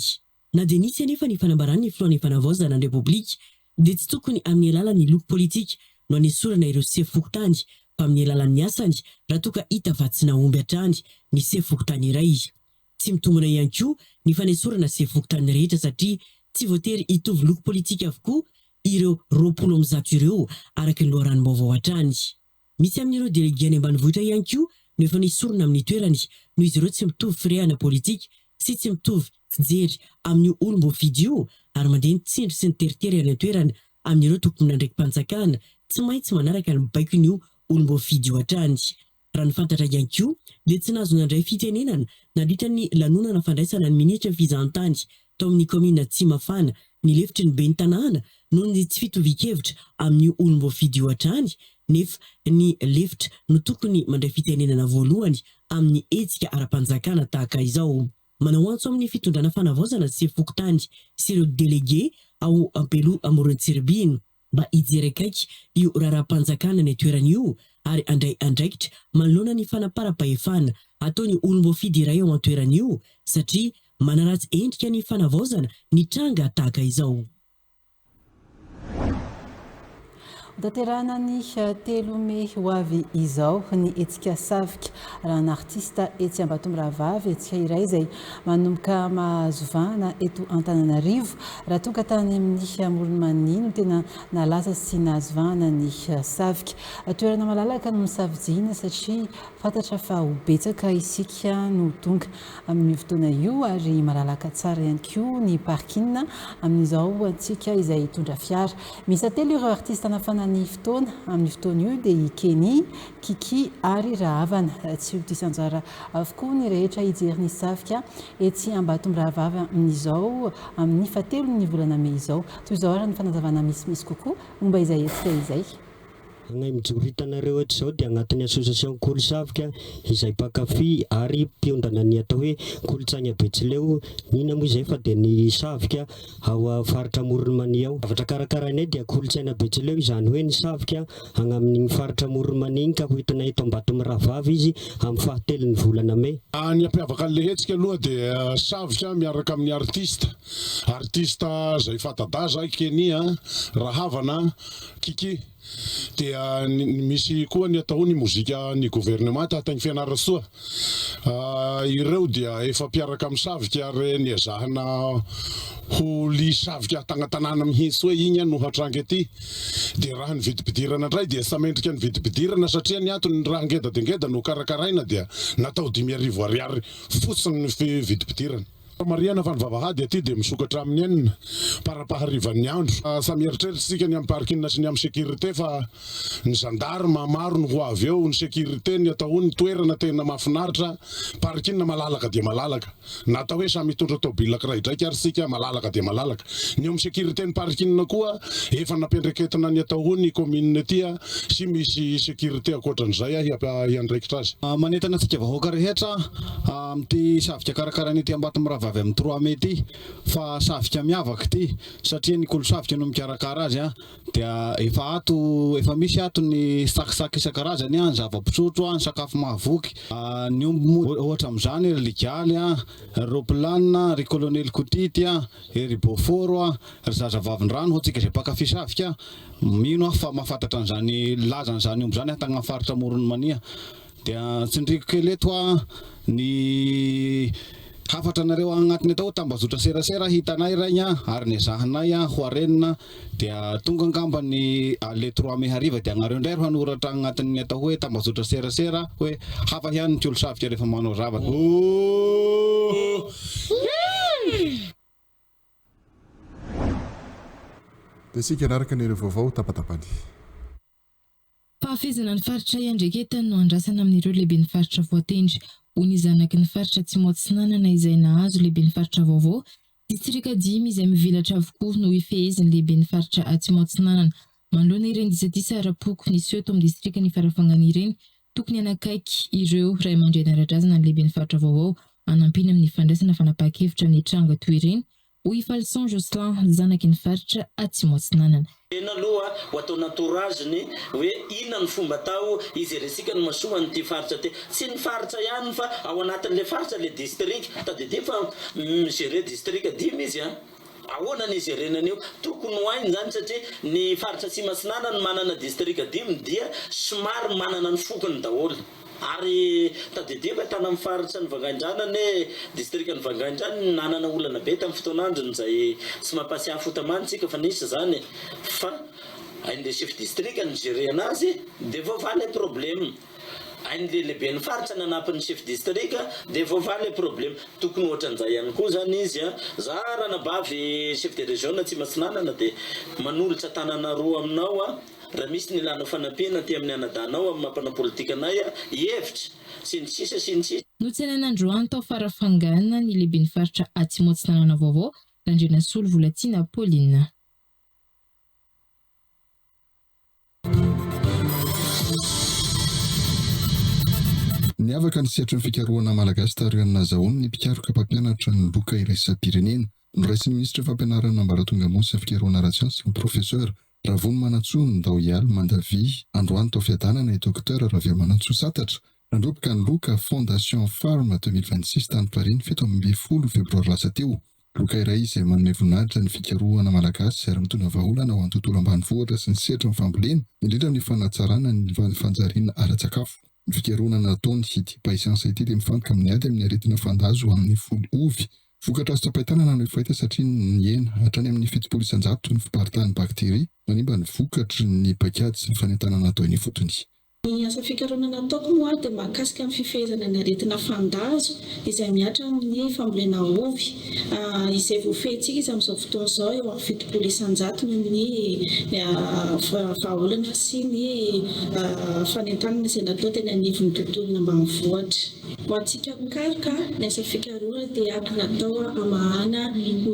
Na dia nisy anefa ny fanambarany ny filohan'ny fanavaozana ny repoblika dia tsy tokony amin'ny alalan'ny loko politika no anesorana ireo sefokotany fa amin'ny alalan'ny asany raha toa ka hita fa tsy nahomby hatrany ny sefokotany iray. Tsy mitombona ihany koa ny fanesorana sefokotany rehetra satria tsy voatery hitovy loko politika avokoa ireo 20 amin'ny 100 ireo araka ny loharan'ny-baovao hatrany. Misy amin'ireo delegiany ambanivohitra ihany koa no efa nesorina amin'ny toerany noho izy ireo tsy mitovy firehana politika sy tsy mitovy fijery amin'ny olom-boafidy io ary mandeha ny tsindry sy ny teritery any an-toerana amin'ireo tompona ndraikim-panjakana tsy maintsy manaraka ny baikon'io olom-boafidy io hatrany. Raha ny fantatra ihany koa dia tsy nahazo nandray fitenenana nandritra ny lanonana fandraisana ny minitra fizahantany tao amin'ny komina Tsimafana ny lefitry ny ben'ny tanàna noho ny tsy fitovikevitra amin'ny olom-boafidy io hatrany nefa ny lefitra no tokony mandray fitenenana voalohany amin'ny hetsika ara-panjakana tahaka izao. Manao antso amin'ny fitondrana fanavaozana sefokotany sy ireo delege ao Belo Morona Tsiribina mba hijery akaiky io raharaham-panjakana ny toerana io ary andray andraikitra manoloana ny fanapara-pahefana ataony olom-boafidy iray ao an-toerana io satria manaratsy endrika ny fanavaozana ny tranga tahaka izao. Daterana ny telome ho avy izao ny etsika savika raha ny artista etsy Ambatombaravavy etsika iray izay manomboka mahazovana eto Antananarivo raha tonga tany amin'ny Moromaniny no tena nalaza sy nahazovana ny savika. Toerana malalaka no misafidiana satria fantatra fa ho betsaka isika no tonga amin'ny fotoana io ary malalaka tsara ihany koa ny parking amin'izao antsika izay tondra fiara. Misy telo ireo artista nafana ny fotoana amin'ny fotoana io dia Kenny, Kiki ary Rahavana. Tsy ho diso anjara avokoa ny rehetra hijery ny savika etsy Ambatombaravavy amin'izao amin'ny fatelon'ny volana Mey izao. Toy izao ary ny fanazavana misimisy kokoa momba izay etsika izay. Agnay mijoritanareo eto zao dia agnatin'ny association Kolisavika izay mpakafy ary mpiondana ny atao hoe kolotsaina Betsileo. Nina moa izay fa dia ny Savika ao faritra Moronmania ao. Zavatra karakarainay dia kolotsaina Betsileo izany hoe ny Savika agny amin'ny faritra Moronmania igny ka hoentinay eto Ambatomirahavavy izy amin'ny fahatelon'ny volana May. Ny ampiavaka an'le hetsika aloha dia Savika miaraka amin'ny artista zay fantadaza Keny Rahavana Kiki. Dia misy koa ny atao ny mozika ny gouvernement tahataigny fianarasoa. Ireo dia efa mpiaraka amin'ny Savika ary niazahana ho li Savika tagnatanana mihitsy hoe igny no hatrangy aty. Dia raha ny vidim-pidirana indray dia samendrika ny vidim-pidirana satria ny antony ny raha ngeda dia ngeda no karakaraina dia natao 5,000 ariary fotsiny ny vidim-pidirana. Mariana van Vavahady aty dia misokatra amin'ny enina parapaharivan'ny andro. Samy eritreritsika ny amin'ny parking sy ny amin'ny sécurité fa ny gendarme maro no ho avy eo, ny sécurité ny atao ny toerana tena mahafinaritra, parking malalaka dia malalaka. Natao hoe samy mitondra tôbila kiraidraiky ary sika malalaka dia malalaka. Ny amin'ny sécurité ny parking koa efa nampendreketina ny atao ny commune aty sy misy sécurité akoatran'izay hiandraikitra azy. Manentana antsika vahoaka rehetra amin'ity Savika karakarainy ity Ambatomirahavavy amin'ny 3 mai ty fa Savika miavaka ty satria ny Kolisavika no mikarakara azy dia efa misy ato ny sakisaky isan-karazany zava-pisotro, ny sakafo mahavoky, ny omby ohatra amin'izany ry Ligaly, roplanina, ry Colonel Koutity, ry Beaufort, ry Zazavavin-drano hotsika izay mpakafy Savika mino fa mahafantatra an'izany lazan'izany omby zany tagna faritra Moronmania. Dia tsindriko kely eto ny hafatra nareo agnatiny atao tambazotra serasera hitanay regny ary nizahanay ho arenina dia tonga angamba ny le 3 mai hariva dia agnareo indray ro hanoratra agnatin'ny atao hoe tambazotra serasera hoe hafa ihany ny Kolisavika rehefa manao zavatra. Dia sika anaraka ny vaovao tapatapany. Fahafezana ny faritra Iandreketany no andrasana amin'ireo lehibe ny faritra Voatendry. Ony zanaky ny faritra Tsimotsinanana izay nahazo lehibe ny faritra vaovao. Distrika 10 izay mivelatra avokoa no ifeheziny lehibe ny faritra Tsimotsinanana. Manoloana ireny disaty sarapoko nisy eto amin'ny distrika ny farafangana ireny tokony anakaiky ireo ray aman-dreny ara-drazana ny lehibe ny faritra vaovao anampiny amin'ny fandraisana fanapahan-kevitra ny tranga toy ireny. Hoy Falson Jocelyn zanaky ny faritra Tsimotsinanana. Tena aloha ho atao natoraziny hoe inona ny fomba atao izy resika ny masoa nyty faritra ty tsy ny faritra ihany fa ao anatin'le faritra le district tadidi fa migere district 10 izy ahoana ny gerenan'io tokony ho ainy zany satria ny faritra Tsimotsinanana ny manana district 10 dia somary manana ny fokony daholo. Ary tadidi fa tana amin'ny faritra ny Vangaindrana district ny Vangaindrana nanana olana be tamin'ny fotoanandrony zay tsy mampasiaha fotamantsika fa nisy zany fa ain'le chef district ny gérer anazy dia voavaly problème. Ain'le lehibe ny faritra nanapin'ny chef district dia voavaly problème. Tokony ohatran'izay ihany koa zany izy za ranabavy chef de région Tsimotsinanana dia manolotra tanana roa aminao raha misy ny lana fanampiana ty amin'ny anadanao amin'ny mampana politika anay hevitra sy ny sisa sy ny sisa. Notsenan'androany tao farafangana ny lehibe ny faritra Tsimotsinanana vaovao Landrena Solo Volatina Pauline. Niavaka ny sehatry ny fikarohana malagasy tarihana nazahoany ny mpikaroka mpampianatra ny loka iraisam-pirenena. Noraisin'ny ministra fampianarana ambaratonga amonsy fikarohana ra-tsiansy ny professeur Ravony Manantsoa Ndao Ial Mandavy androany tao fiadanana Dr Ravia Manantsoa Satatra nandroboka ny loka Fondation Farm 2026 tany Pariny 17 febroary lasa teo. Loka iray izay manome voninahitra ny fikarohana malagasy ary mitondra vahaolana ho an'ny tontolo ambanivohitra sy ny sehatra ny fambolena indrindra amin'ny fanatsarana ny fanjariana ara-tsakafo. Ny fikarohana nataony ity paisiansa ity dia mifantoka amin'ny ady amin'ny aretina fandazo amin'ny folo ovy. Vokatra azo tsapaitana na ny fahita satria ny hena hatrany amin'ny 700 ny fiparitahan'ny bakteria manimba ny vokatry ny paikady sy ny fanentanana natao iny fotony. Ny asa fikarohana nataoko moa dia mahakasika amin'ny fifehezana ny aretina fandazo izay miatra amin'ny fambolena ovy izay voafehintsika izy amin'izao fotoana izao eo amin'ny 700 ny vahaolana sy ny fanentanana izay natao teny anivon'ny tontolona ambanivohitra. Ho antsika mikaroka ny asa fikarohana dia ato natao hamahana ny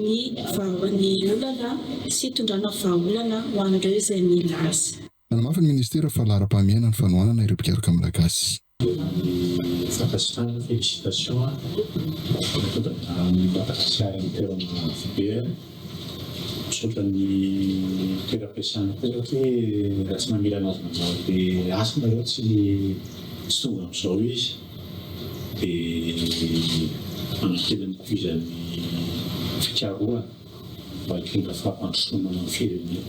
olana sy tondrana vahaolana ho an'ireo izay mila azy. Nanamafy ny ministera fa lara-pahamiana ny fanohanana ireo mpikaraka malagasy. Fakasitrana félicitation amin'ny batasiary ny toerana VBR misaotra ny toeram-piasana koa hoe raha tsy mamela anazy manao dia asa nareo tsy tonga amin'izao izy dia manatena ny kovizan'ny fikarohana mba hitondra fahampandrosoana amin'ny firenena.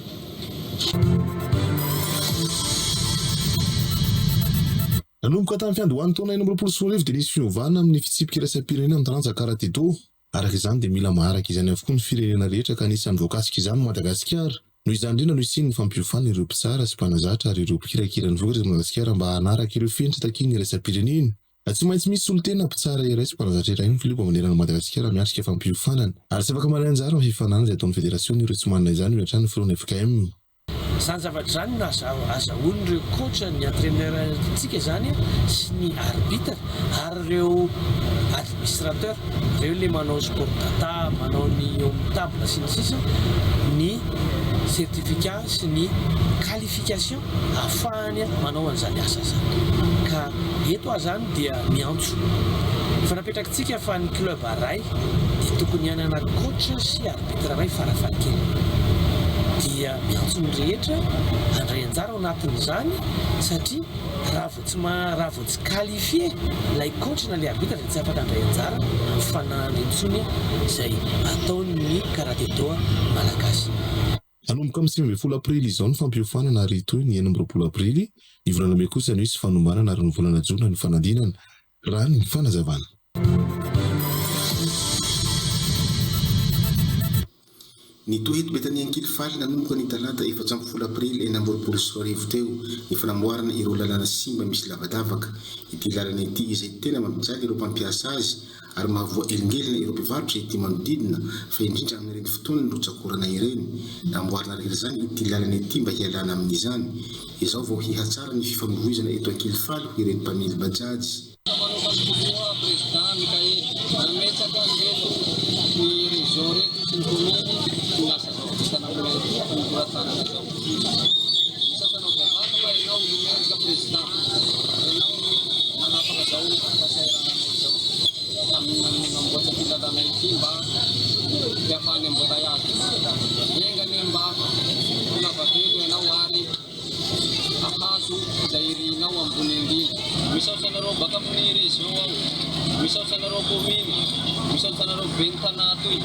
Nanomboka tamin'ny fiandohan'ny taona 2024 dia nisy fiovana amin'ny fitsipika iraisam-pirenena amin'ny Tranjakaratedo. Araka izany dia mila maharaka izany avokoa ny firenena rehetra ka anisan'ny voakasika izany Madagasikara. Noho izany indrindra no isiany ny fampiofana ireo mpitsara sy mpanazatra ary ireo mpikirakira ny vokatra Madagasikara mba hanaraka ireo fenitra takiany iraisam-pirenena. Tsy maintsy misy olon-tena mpitsara iray sy mpanazatra iray ny Filipo Manerana Madagasikara miatrika fampiofanana ary tsy afaka manana anjara amin'ny fifanana izay ataon'ny federasiona ireo tsy manana izany mihoatra ny filoana FKM. Zany zavatra zany na azahoany ireo coach ny entraîneur tsika zany sy ny arbitre ary ireo administrateur ireo le manao sport data manao ny table sy ny sisa ny certificat sy ny qualification ahafahany manao an'izany asa zany ka eto zany dia miantso fa napetrakintsika fa ny club aray dia tokony hanana coach sy arbitre ray farafarakely dia miantso ny rehetra handray anjara ao anatin'izany satria raha vao tsy qualifié ilay coach na ilay arbitre dia tsy afaka handray anjara amin'ny fanahany intsony izay ataony karatedo malagasy. Nanomboka amin'ny 20 aprily izao ny fampiofanana ary toy ny 20 aprily ny volana may kosa no isy fanombanana ary ny volana jona ny fanadinana raha ny fanazavana. Ny tohety betany Ankilifaly nanomboka ny talata 14 aprily 2024 teo ny fanamboarana ireo lalana simba misy lavadavaka. Ity lalana ity izay tena mampijaly ireo mpampiasa azy ary mahavoa elingelina ireo mpivarotra ity manodidina fa indrindra amin'ireny fotoana ny rotsakorana ireny. Namboarina rehetra zany ity lalana ity mba hialana amin'izany. Izao vao hihatsara ny fifamoivoizana eto Ankilifaly ho ireto mpamily bajaji. Misaosanareo baka amin'ny région ao, misaosanareo commune, misaosanareo bentanà toy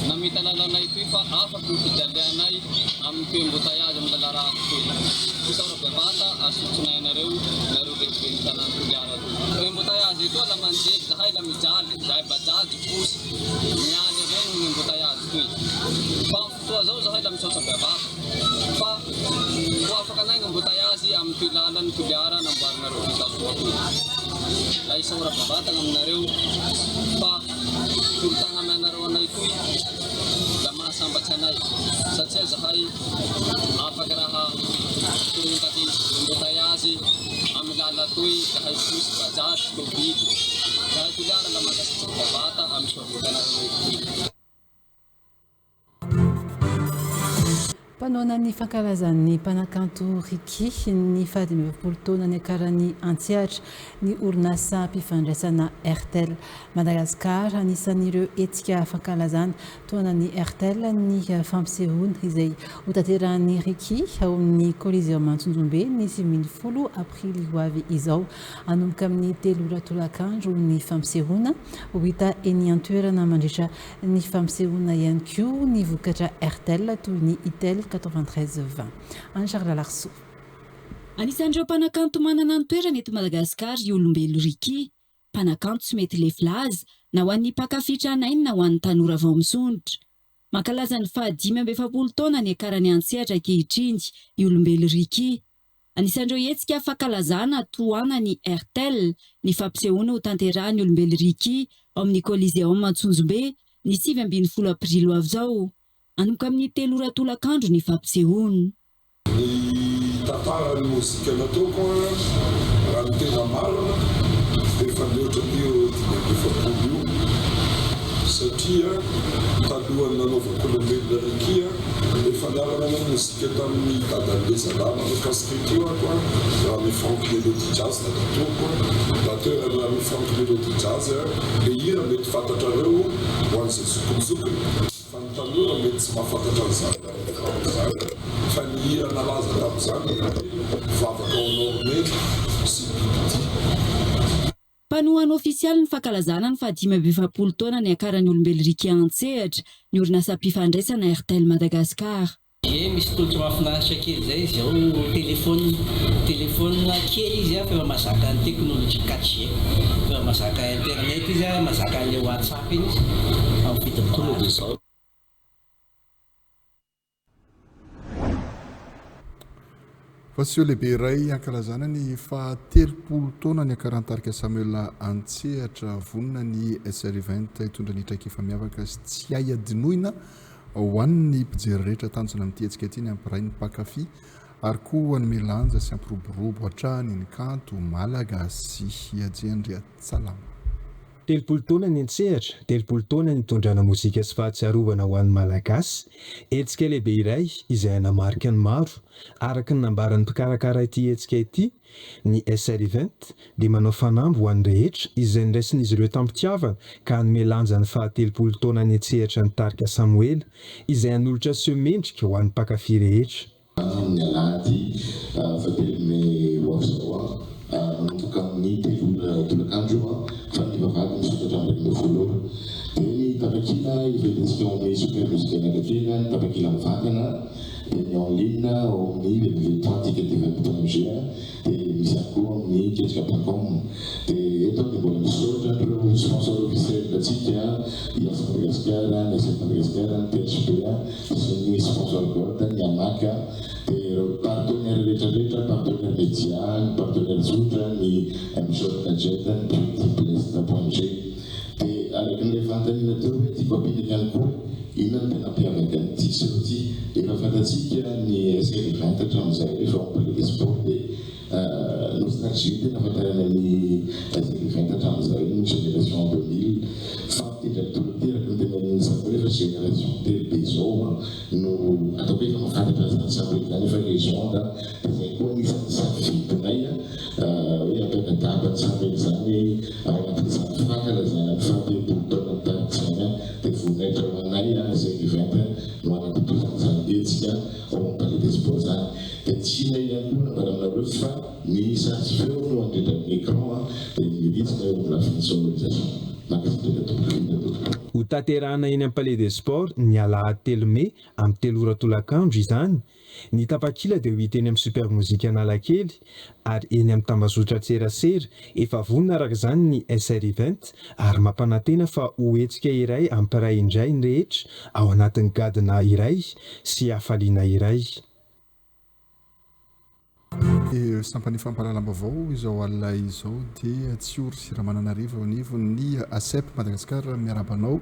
namita lalana itoy fa afaka fijalianay amin'ny toembotaiazy amin'ny lalaraty toy. Misaora bevata asotsonay anareo nareo reky bentanà toliara toy. Embotaiazy ito la manjery zahay la mijaly, zahay bajagy posy mialy regny ny embotaiazy toy. Fa fotoa zao zahay la misaotra bevata fa ho afaka nay embotaiazy amin'ny toy lalany toliara namboarinareo fisasoa toy. La isaora bevata aminareo fa tolotagna aminareo anay toy la mahasambatsy anay satria zahay afaka raha torontaky embotaiazy amin'ny lala toy zahay posy bajagy tobidy zahay toliara la mahakasitraka bevata amin'ny soavitanareo toy. Mpanao ny fankalazan'ny mpanakanto Riky ny fady 20 taona ny akarany antsiatra ny orinasa mpifandraisana Airtel Madagasikara anisan'ireo hetsika fankalazana taonan'ny Airtel ny fampisehoana izay hotanterahany Riky ao amin'ny Coliseum Antsunjombe ny 10 aprily ho avy izao anomboka amin'ny 3 tolakandro ny fampisehoana ho hita eny an-toerana mandritra ny fampisehoana ihany koa ny vokatra Airtel toy ny Itel 9320. Anne-Charles Larceau. Anisan'ireo mpanakanto manana ny toerana eto Madagasikara i olombelo Riky, mpanakanto tsy mety lefilaza na ho an'ny mpakafitra anainy na ho an'ny tanora vao misondrotra. Mankalaza ny 570 taona ny akarany antsehatra ankehitriny i olombelo Riky. Anisan'ireo hetsika fankalazana tohanany Airtel ny fampisehoana ho tanterahany olombelo Riky ao amin'ny Coliseum Antsunjombe ny 7 aprily ho avy zao. Anomboka amin'ny 3 tolakandro ny fampisehoana. Ny tantara ny mozika nataoko raha ny tena marina efa mihoatra io satria talohan'ny nanaovako olombelona raiky le fanarana na mozika tamin'ny dadan'le zalama mikasika teo ako rami Frank Melody Jazz tatatoko batteur rami Frank Melody Jazz le hira mety fantatrareo ho an'izay zokonzokony fa ny tanora mety tsy mahafantatra an'izany fa ny hira nalaza tamin'izany vavaka ao normé sy bibity. Mpanohana ofisialy ny fankalazana ny 570 taona ny akaran'ny olombelo Rika Antsehatra ny orinasa mpifandraisana RTL Madagascar. Misy tolotra mahafinaritra kely zay izy ao téléphone kely izy fa mazaka ny teknôlôjia 4G fa mazaka internet izy mazaka le WhatsApp izy amin'ny vidiny Fasio lehibe iray ankalazana ny 70 taona ny akarantarika Samuel Antsehatra vonona ny SR20 hitondra ny traikefa miavaka sy tsy hay adinoina ho an'ny mpijery rehetra tanjona amin'ity hetsika ity ny ampiray ny mpakafy ary koa ny melanja sy ampiroborobo hatrany ny kanto malagasy hiajeandria salama. 30 taona ny Antsehatra, 30 taona ny tondrana mozika sy fahatsiarovana ho an'ny malagasy, hetsika lehibe iray izay namarika ny maro araka ny nambaran'ny mpikarakara ity hetsika ity ny SR20 dia manao fanamby ho an'ny rehetra izay niraisin'izy ireo tampitiavana ka hanome lanja ny 30 taona ny Antsehatra ny tarika Samuel izay hanolotra semendrika ho an'ny mpakafy rehetra. Ny alahady fatelime wafsawa manomboka amin'ny tolakandro fa ny vavady misokatra amin'ny foloro dia ny tapakila iveletsika ao amin'ny super musique anakakela ny tapakila mivantana dia ny en ligne ao amin'ny www.tika.tv.mg dia misy akoa amin'ny ketrika.com dia eto dia mbola misoratra ireo sponsor officiel atsika IAS Madagascar, ny SF Madagascar, ny PHPA sy ny sponsor gold ny Amaka dia partenaire rehetrarehetra partenaire média, ny partenaire zotra ny Mshot Gadget, ny Beautyplace.mg dia araka ny fantanina teo hoe tiako apinaka ihany koa inona ny tena mampiavaka an'ity satria efa fantatsika ny SR20 hatramin'izay rehefa mampalais des sports dia nostalgie tena afantarana ny SR20 hatramin'izay ny génération 2000 fa mitendra toloteraka ny tena ny sabo rehefa génération telo be zao no ataoko efa mafantatra zany sabo zany efa légende dia zay koa anisan'ny safitonay hoe ampianadaba ny sabo zany ao anatin'izany fankalazana ny 30 taona tarika zany dia voninahitra ho anay SR20 no anatotozan'izany hetsika ao amin'ny palais des sports zany dia tsy nay ihany koa nambaranareo fa ny sary feo no andrindra amin'ny écran dia mirisina eo amin'ny lafiny sonorisation. Ho tanterahana eny amin'ny palais des sports ny alahady 3 Mai amin'ny 3 ora tolakandro izany. Ny tapakila dia ho hita eny amin'ny super mozika Analakely ary eny amin'ny tambazotra Tserasera efa vonona araka izany ny SR20 ary mampanantena fa ho hetsika iray ampiray indray ny rehetra ao anatin'ny gadina iray sy hafaliana iray. Sampany fampahalalam-baovao izao alina izao dia Tsioro sy Ramananarivo anivo ny ASEP Madagascar miarabanao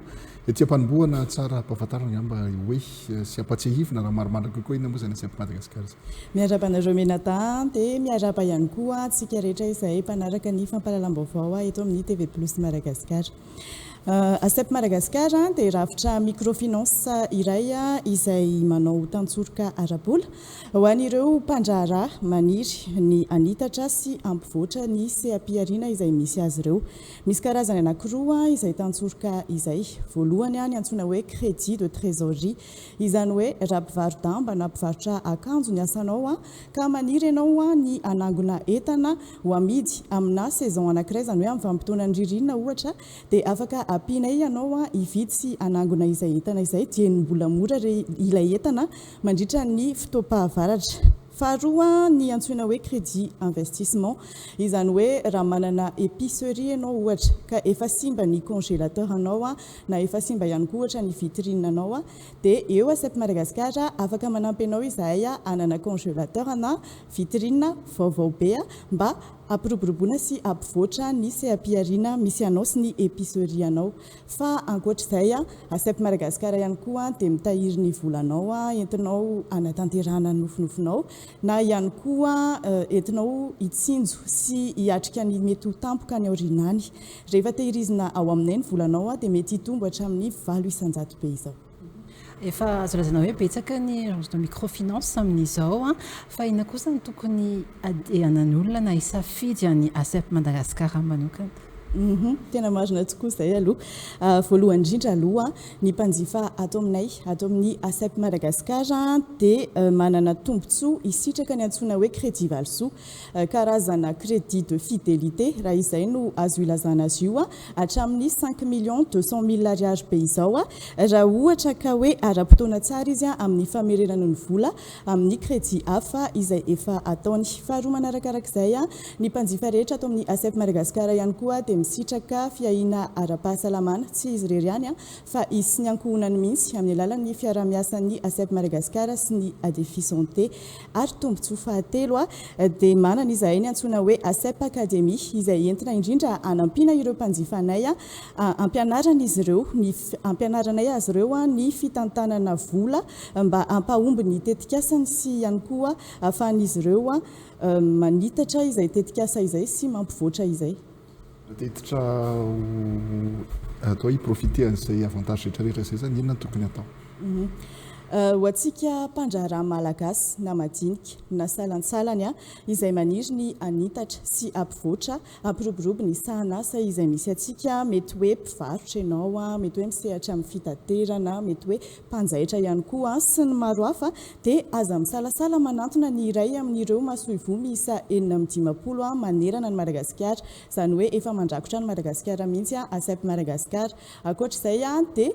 ety ampanimboana tsara ampahafantarana ngamba hoe sy ampatsiahivina raha maromaro kokoa ina moa zany ASEP Madagascar. Miarabanareo Menatan dia miaraba ihany koa antsika rehetra izay mpanaraka ny fampahalalam-baovao eto amin'ny TV Plus Madagascar. ASEP Madagascar dia rafitra microfinance iray izay manao tantsoroka arabola ho an'ireo mpandraharaha maniry ny anitatra sy ampivoatra ny seapirina izay misy azy ireo. Misy karazany anankiroa izay tantsoroka izay. Voalohany ny antsoina hoe crédit de trésorerie izany hoe raha mpivarodamba na mpivarotra akanjo ny asanao ka maniry ianao ny anangona entana ho amidy amina saison anankiray izany hoe amin'ny vanim-potoanan'ny ririnina ohatra dia afaka apinay ianao ividy sy anangona izay entana izay dia ny mbola mora ilay entana mandritra ny fotoam-pahavaratra. Faharoa ny antsoina hoe crédit investissement izany hoe raha manana épicerie ianao ohatra ka efa simba ny congélateur anao na efa simba ihany koa ohatra ny vitrine anao dia eo ASEP Madagascar afaka manampy anao izay anana congélateur na vitrine vaovao be mba ampiroboroboana sy ampivoatra ny seapia-riana misy anao sy ny épicerie-anao. Fa ankoatr'izay ASEP Madagasikara ihany koa dia mitahiry ny volanao entinao anatanterahana nofonofonao na ihany koa entinao hitsinjo sy hiatrika ny mety ho tampoka ny aorinany. Rehefa tehirizina ao aminay ny volanao dia mety hitombo hatramin'ny 800 be izao. Efa azo lazaina hoe betsaka ny microfinance amin'izao fa ina kosa ny tokony adehanany olona na hisafidy ny ASEP Madagasikara manokana. Tena marina tokoa izay aloha. Voalohany indrindra aloha ny mpanjifa ato aminay ato amin'ny ASEP Madagasikara dia manana tombontsoa isitraka ny antsoina hoe crédit valso, karazana crédit de fidélité raha izay no azo ilazana azy io hatramin'ny 5,200,000 ariary be izao raha ohatra ka hoe ara-potoana tsara izy amin'ny famerenana ny vola amin'ny crédit hafa izay efa ataony. Faharoa manarakarak'izay ny mpanjifa rehetra ato amin'ny ASEP Madagasikara ihany koa dia misitraka fiahina ara-pahasalamana tsy izy irery ihany fa isy ny ankohonany mihitsy amin'ny alalan'ny fiarah-miasan'ny ASEP Madagasikara sy ny ADEFI Santé. Ary tombontsoa fahatelo dia manana izahay ny antsoina hoe ASEP Academy izay entina indrindra anampiana ireo mpanjifanay ampianaranay azy ireo ny fitantanana vola mba ampahomby ny tetikasany sy ihany koa ahafahan'izy ireo manitatra izay tetikasa izay sy mampivoatra izay. Tetitra atao hiprofiter an'izay avantage rehetrarehetra izay zany inona tokony atao? Ho antsika mpandraharaha malagasy na madinika na salantsalany izay maniry ny anitatra sy ampivoatra ampiroborobo ny sahanasa izay misy atsika, mety hoe mpivarotra ianao mety hoe misehatra amin'ny fitaterana, mety hoe mpanjaitra ihany koa sy ny maro hafa dia aza misalasala manantona ny iray amin'ireo masoivoa miisa 950 manerana ny Madagasikara, izany hoe efa mandrakotra ny Madagasikara mihitsy ASEP Madagasikara. Ankoatr'izay dia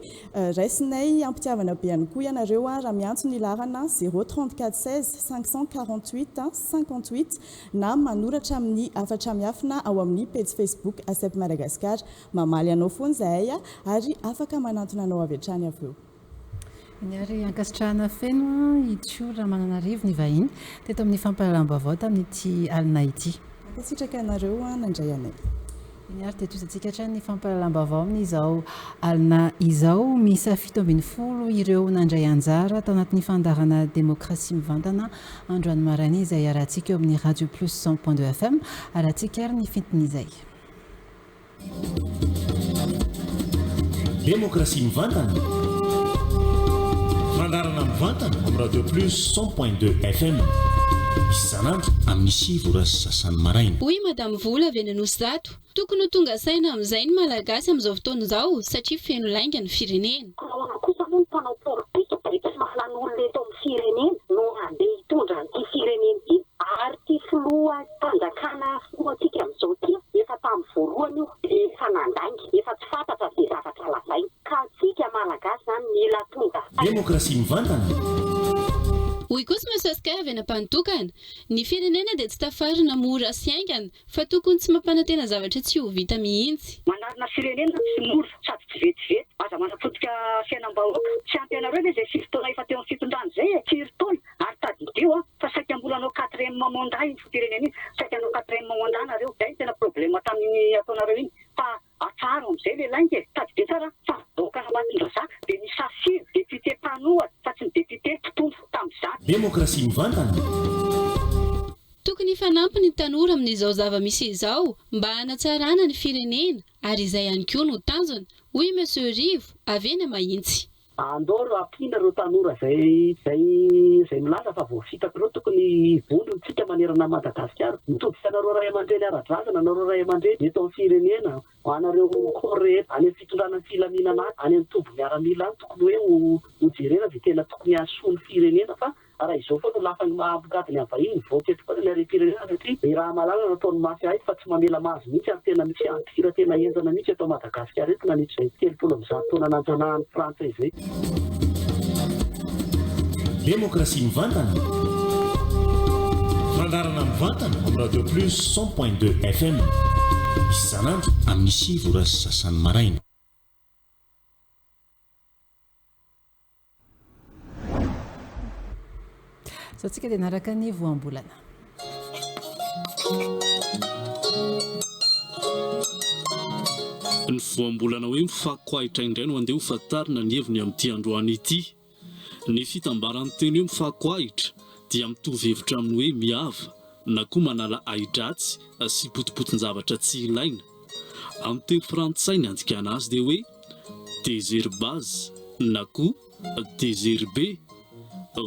raisinay ampitiavana be ihany koa ianareo raha miantso ny larana 034 16 548 58 na manoratra amin'ny afatra miafina ao amin'ny page Facebook ASEP Madagasikara. Mamaly anao foana zahay ary afaka manantona anao avy hatrany avy eo. Ny ankasitrahana feno itio raha mananarivo ny vahiny teto amin'ny fampahalalam-baovao tamin'ity alina ity. Ankasitraka ianareo nandray anay. Ny ary tetozantsika hatrany ny fampahalalam-baovao amin'izao alina izao misafidy 70 ireo nandray anjara tao anatin'ny fandarana demokrasia mivantana androany maraina izay arahantsika eo amin'ny Radio Plus 100.2 FM arahantsika ary ny fintin'izay. Demokrasia mivantana fandarana mivantana amin'ny Radio Plus 100.2 FM isanandro amin'ny 6 sasany maraina. Oui madame Vola avy any Anosizato. Tokony ho tonga saina amin'izay ny malagasy amin'izao fotoana izao satria feno lainga ny firenena. Kosa moa ny mpanao politika rehefa mahalany olona eto amin'ny firenena no handeha hitondra an'ity firenena ity ary ity filoha mpanjakana filohantsika amin'izao ity efa tamin'ny voalohany io efa nandangy efa tsy fantatra izay zavatra lazaina ka antsika malagasy zany mila tonga. Demokrasia mivantana. Hoy kosa Monsieur Oscar avy ana-panitokana, ny firenena dia tsy tafarina mora sy aingana fa tokony tsy mampanantena zavatra tsy ho vita mihitsy. Manarina firenena tsy mora sady tsy vetivety aza manapotika fiainam-bahoaka tsy ampy anareo ve izay 6 taona efa teo amin'ny fitondrana izay tiritaona ary tadideo fa saika mbola anao 4e mandat iny firenena iny saika anao 4e mandat nareo zay tena problema tamin'ny ataonareo iny fa atsara amin'izay le lainga tadide tsara fa doka mahatondrazaka dia ny safiry député mpanohatra fa tsy ny député mpitombo tamin'izany. Demokrasia mivantana. Tokony hifanampy ny tanora amin'izao zava-misy izao mba hanatsarana ny firenena ary izay ihany koa no tanjona. Oui Monsieur Rivo avy eny Mahitsy. Andoro ampiana ireo tanora zay milaza fa voafitaka ireo tokony vondrontsika manerana Madagasikara. Mitodika anareo ray aman-dreny ara-drazana, anareo ray aman-dreny eto amin'ny firenena, anareo koreta any amin'ny fitondrana ny filaminana any amin'ny tombony miaramila any tokony hoe ho jerena izay tena tokony hasoa ny firenena fa raha izao foana lafany mahampokatiny amin'ny vahiny voaka eto foana ilay firenena satria ny raha malala nataony mafy ahy fa tsy mamela mazy mihitsy ary tena misy antira tena enjana mihitsy eto Madagasikara eto na nitry izay 30 taona nanjanahany frantsay izay. Demokrasia mivantana. Fandarana mivantana amin'ny Radio Plus 100.2 FM isanandro amin'ny 6 sasany maraina. Satsika dia naraka ny voambolana. ny voambolana hoe mifakoahitra indray no andeha ho fatarina ny heviny amin'ity androany ity. Ny fitambaran'ny teny hoe mifakoahitra dia mitovy hevitra amin'ny hoe miava na koa manala aidratsy sy potipotin-javatra tsy ilaina. Amin'ny teny frantsay ny andikana azy dia hoe désherbage na koa désherber.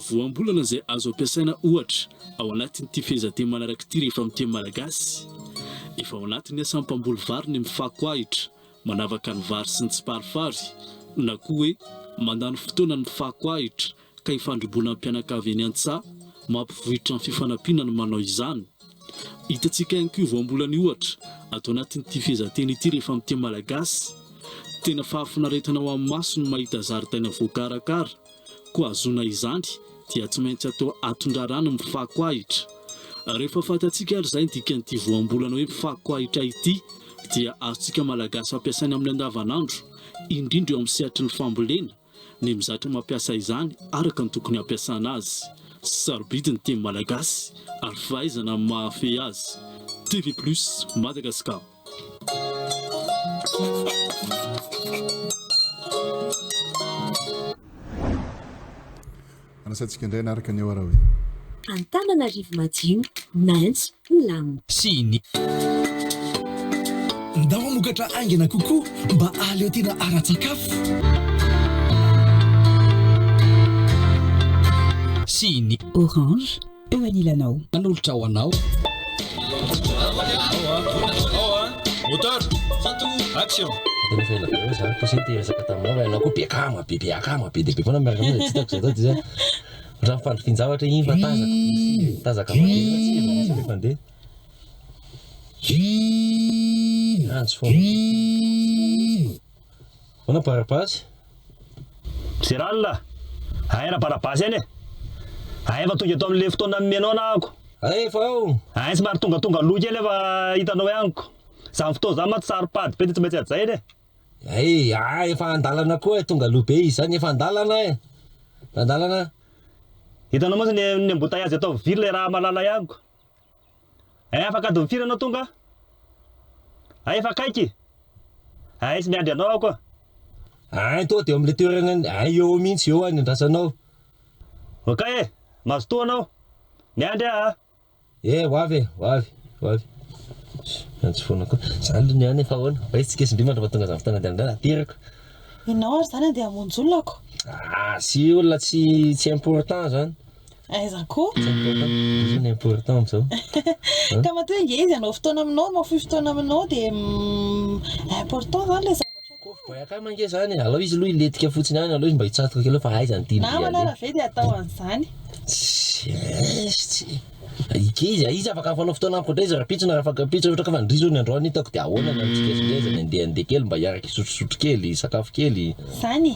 Voambolana izay azo ampiasaina ohatra ao anatin'ity fehezanteny manaraka ity rehefa amin'ny teny malagasy. Efa ao anatin'ny asampamboly vary ny mifakoahitra manavaka ny vary sy ny tsiparifary na koa hoe mandany fotoana ny mifakoahitra ka ifandroboana amin'ny mpianakavy eny an-tsaha mampivohitra ny fifanampiana ny manao izany. Hitantsika ihany koa voambolana ohatra atao anatin'ity fehezanteny ity rehefa amin'ny teny malagasy. Tena fahafinaretana ho amin'ny maso ny mahita zaridaina voakarakara, koa azona izany dia tsy maintsy atao atondrarano mifakoahitra. Rehefa fantatsika ary izay ny dikan'ity voambolana hoe mifakoahitra ity dia azontsika malagasy ampiasaina amin'ny andavanandro, indrindra eo amin'ny sehatry ny fambolena, ny mizatra mampiasa izany araka ny tokony ampiasana azy. Sarobidy ny teny malagasy ary fahaizana mahafehy azy. TV+ Madagascar. Anasantsika indray naraka ny ora hoe Antananarivo madio, maitso, milamina. Siny. Ndao mamokatra aingana kokoa mba aleo tena ara-tsakafo. Siny. Orange, eo anilanao. Manolotra ho anao. Moteur, action. Tena faela be za posy teresaka taminao anao koa biakama be dia foana miaraka aminao tsy hitako zay zao raha fandrofinjavatra iny fa tazaka mandeha tsy rehefa mandeha antsy foana hoana parapasy Siralla aera parapasy eny aefa tonga eto amin'le fotoana mimenao anako efa ao tsy maro tonga loha kely efa hitanao ianiko zany fotoana zany maty saripady be tsy maintsy adzay eny efa andalana koa tonga loha be izy zany efa andalana andalana hitanao moa ny embouteillage atao ville le raha malala ianiko afaka ady mifiry anao tonga efa kaiky tsy miandry anao aho koa to dia amin'le toerana eo mihitsy eo any andrasanao okay mahazo toa anao miandry hoavy antsy foana koa zany lo niany efa ahoana fa izy tsy kesindrimana fa tonga zany fotoana dia andray aterako ianao ary zany andeha hamonjy olona ko sy olona tsy important zany aiza koa zany important am'zao ka matoa inge izy anao fotoana aminao mafoy fotoana aminao dia important zany le zavatra boyaka mange zany alao izy aloha iletika fotsiny any alao izy mba hitsatoka kely fa aizany namana raha ve dia atao an'izany izy afaka afanao fotoana amiko ndray izy raha pitsina raha afaka pitsina ohatra ka fa ndrizo ny androany hitako dia ahoana ny antsikesindrezany andeha kely mba hiaraka isotrosotro kely sakafo kely zany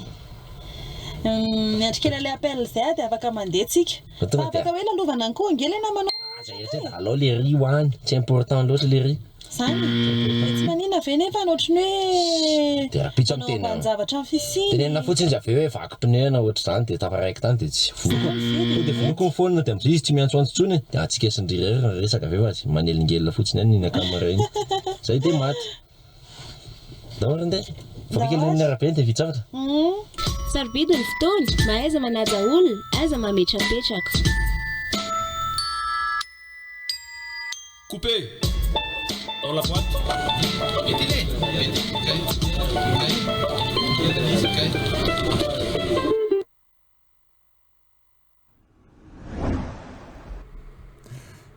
miandry kely ale appel zay dia afaka mandeha tsika fa afaka hoe lalovana any koa ngely namanao alao le riz hoany tsy important loatra le riz zany tsy manina ve nefa ohatrany hoe dia raha pitsa amin'ny tena zavatra amin'ny fisiny tenenina fotsiny izy avy hoe vaky pneu na ohatra zany dia tafaraiky tany dia tsy voloko dia voloko ny fonina dia amin'izay izy tsy miantsoantso tsony dia atsikesindrirera resaka avy eo azy manelingelina fotsiny any iny akamareny zay dia maty daola andeha fakely ny arabe dia vitsavatra sarobidy ny fotoana mahaiza manaja olona aiza mametrapetraka coupé dans la boîte.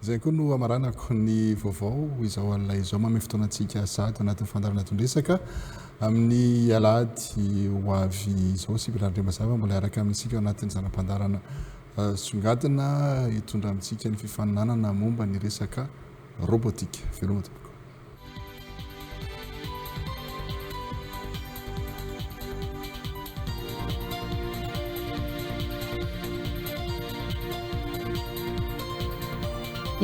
Izay koa no amaranako ny vaovao izao alina izao mamy fotoanantsika sady anatin'ny fandarana tondresaka amin'ny alady ho avy izao sivilandre mazava mbola araka amintsika anatin'ny zanam-pandarana songadina hitondra amintsika ny fifaninanana momba ny resaka robotika veloma tompoko.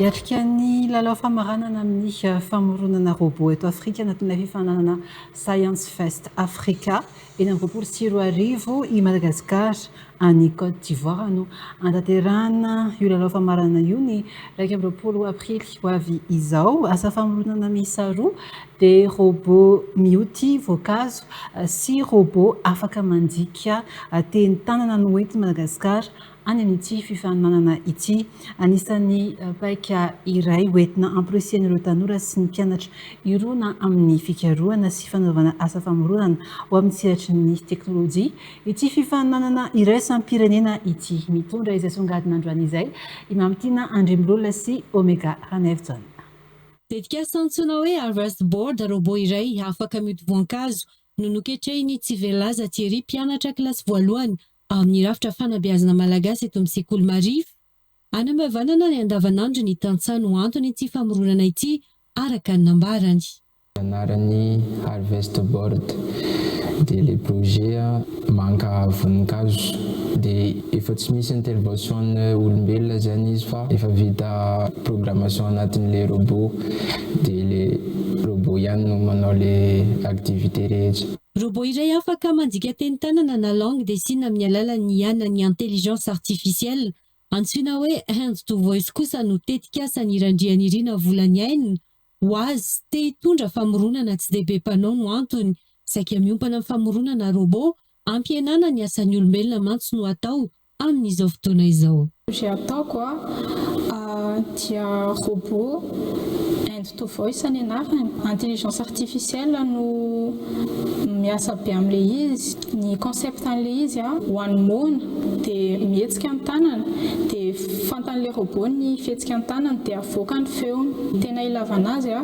Iatrika ny lalao famaranana amin'ny famoronana robot eto Afrika anatin'ilay fifananana Science Fest Africa eny amin'ny 20 i Madagasikara any Côte d'Ivoire no antanterahana io lalao famaranana io ny 20 aprily ho avy izao. Asa famoronana miisa roa dia robot mioty voankazo sy robot afaka mandika teny tanana no enti Madagasikara any amin'ity fifaninanana ity. Anisan'ny paika iray hoentina ampirisihana ireo tanora sy ny mpianatra irona amin'ny fikarohana sy fanaovana asa famoronana ho amin'ny sehatry ny teknôlôjia. Ity fifaninanana iraisam-pirenena ity mitondra izay songadina androany izay Imamtina Andrimlola sy Omega Ranevton. Tetikasa antsoina hoe Harvest Board robot iray afaka mioty voankazo no noketrehiny Tsivelaza Thierry mpianatra kilasy voalohany amin'ny rafitra fanabeazana malagasy eto amin'ny sekoly Marify. Anamavanana ny andavanandro ny tantsano antony ity famoronana ity araka ny nambarany. Anarany Harvest Board dia le projet manka voninkazo dia efa tsy misy intervention olombelona zany izy fa efa vita programmation anatin'le robot dia le robot ihany no manao le activité rehetra. Robot iray afaka mandika teny tanana na langue desine amin'ny alalan'ny ianany intelligence artificielle. Antsoina hoe hand to voice kosa no tetikasa ny irandrian'irina volany ainina ho azy te hitondra famoronana tsy dia be mpanao no antony. Saika miompana amin'ny famoronana robot ampihenana ny asan'ny olombelona mantsy no atao amin'izao fotoana izao. Ataoko dia robot hand to voice ny anarany. Intelligence artificielle no miasa be amin'ilay izy. Ny concept an'ilay izy ho anomona dia mihetsika ny tanana dia fantan'ilay robot ny fihetsika ny tanana dia avoaka ny feony. Tena ilavana azy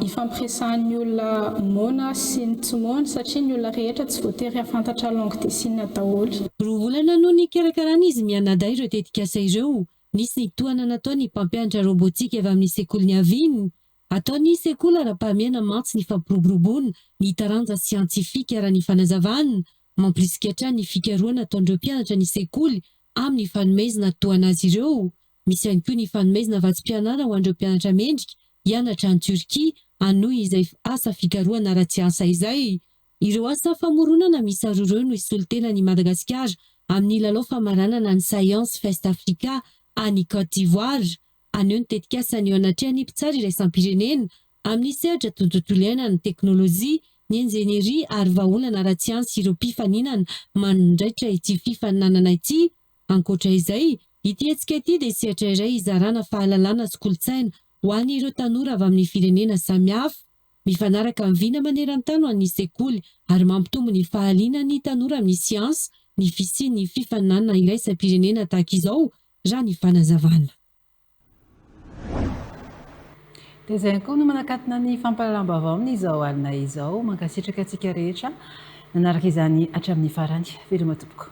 ifampiresahan'ny olona mona sy ny tsy mona satria ny olona rehetra tsy voatery afantatra langue desine daholo. Roa volana noho ny karakarana izy mianadahy ireo tetikasa ireo. Nisy ny tohana nataony mpampianatra robotika avy amin'ny sekoly ny aviany. Ataony sekoly ara-pahamiana mantsy ny fampiroboroboana ny taranja siantifika ara ny fanazavana. Mampirisika ny fikarohana ataondreo mpianatra ny sekoly amin'ny fanomezana tohana azy ireo. Misy ihany koa ny fanomezana vatsim-pianarana ho andreo mpianatra mendrika hianatra any Turkia anohy izay asa fikarohana ara-tsiansa izay. Ireo asa famoronana miisa roa ireo no isolitena ny Madagasikara amin'ny lalao famaranana ny Science Fest Africa any Côte d'Ivoire. Aneo ny tetikasa ny anatrehany mpitsara iraisam-pirenena amin'ny sehatra tontolo iainana ny teknôlôjia, ny enjeneria ary vahaolana ara-tsiansa ireo mpifaninana mandraitra ity fifaninanana ity. Ankoatra izay, ity hetsika ity dia sehatra iray izarana fahalalana sy kolontsaina ho an'ny ireo tanora avy amin'ny firenena samihafa. Mifanaraka amin'ny vina maneran-tany ho an'ny sekoly ary mampitombo ny fahaliana ny tanora amin'ny siansa, ny fisian'ny fifaninanana iraisam-pirenena tahaka izao raha ny fanazavana. Dia izay koa no manakatona ny fampalalam-bavao amin'izao alina izao. Mankasitraka antsika rehetra nanaraka izany hatramin'ny farany. Veloma tompoko.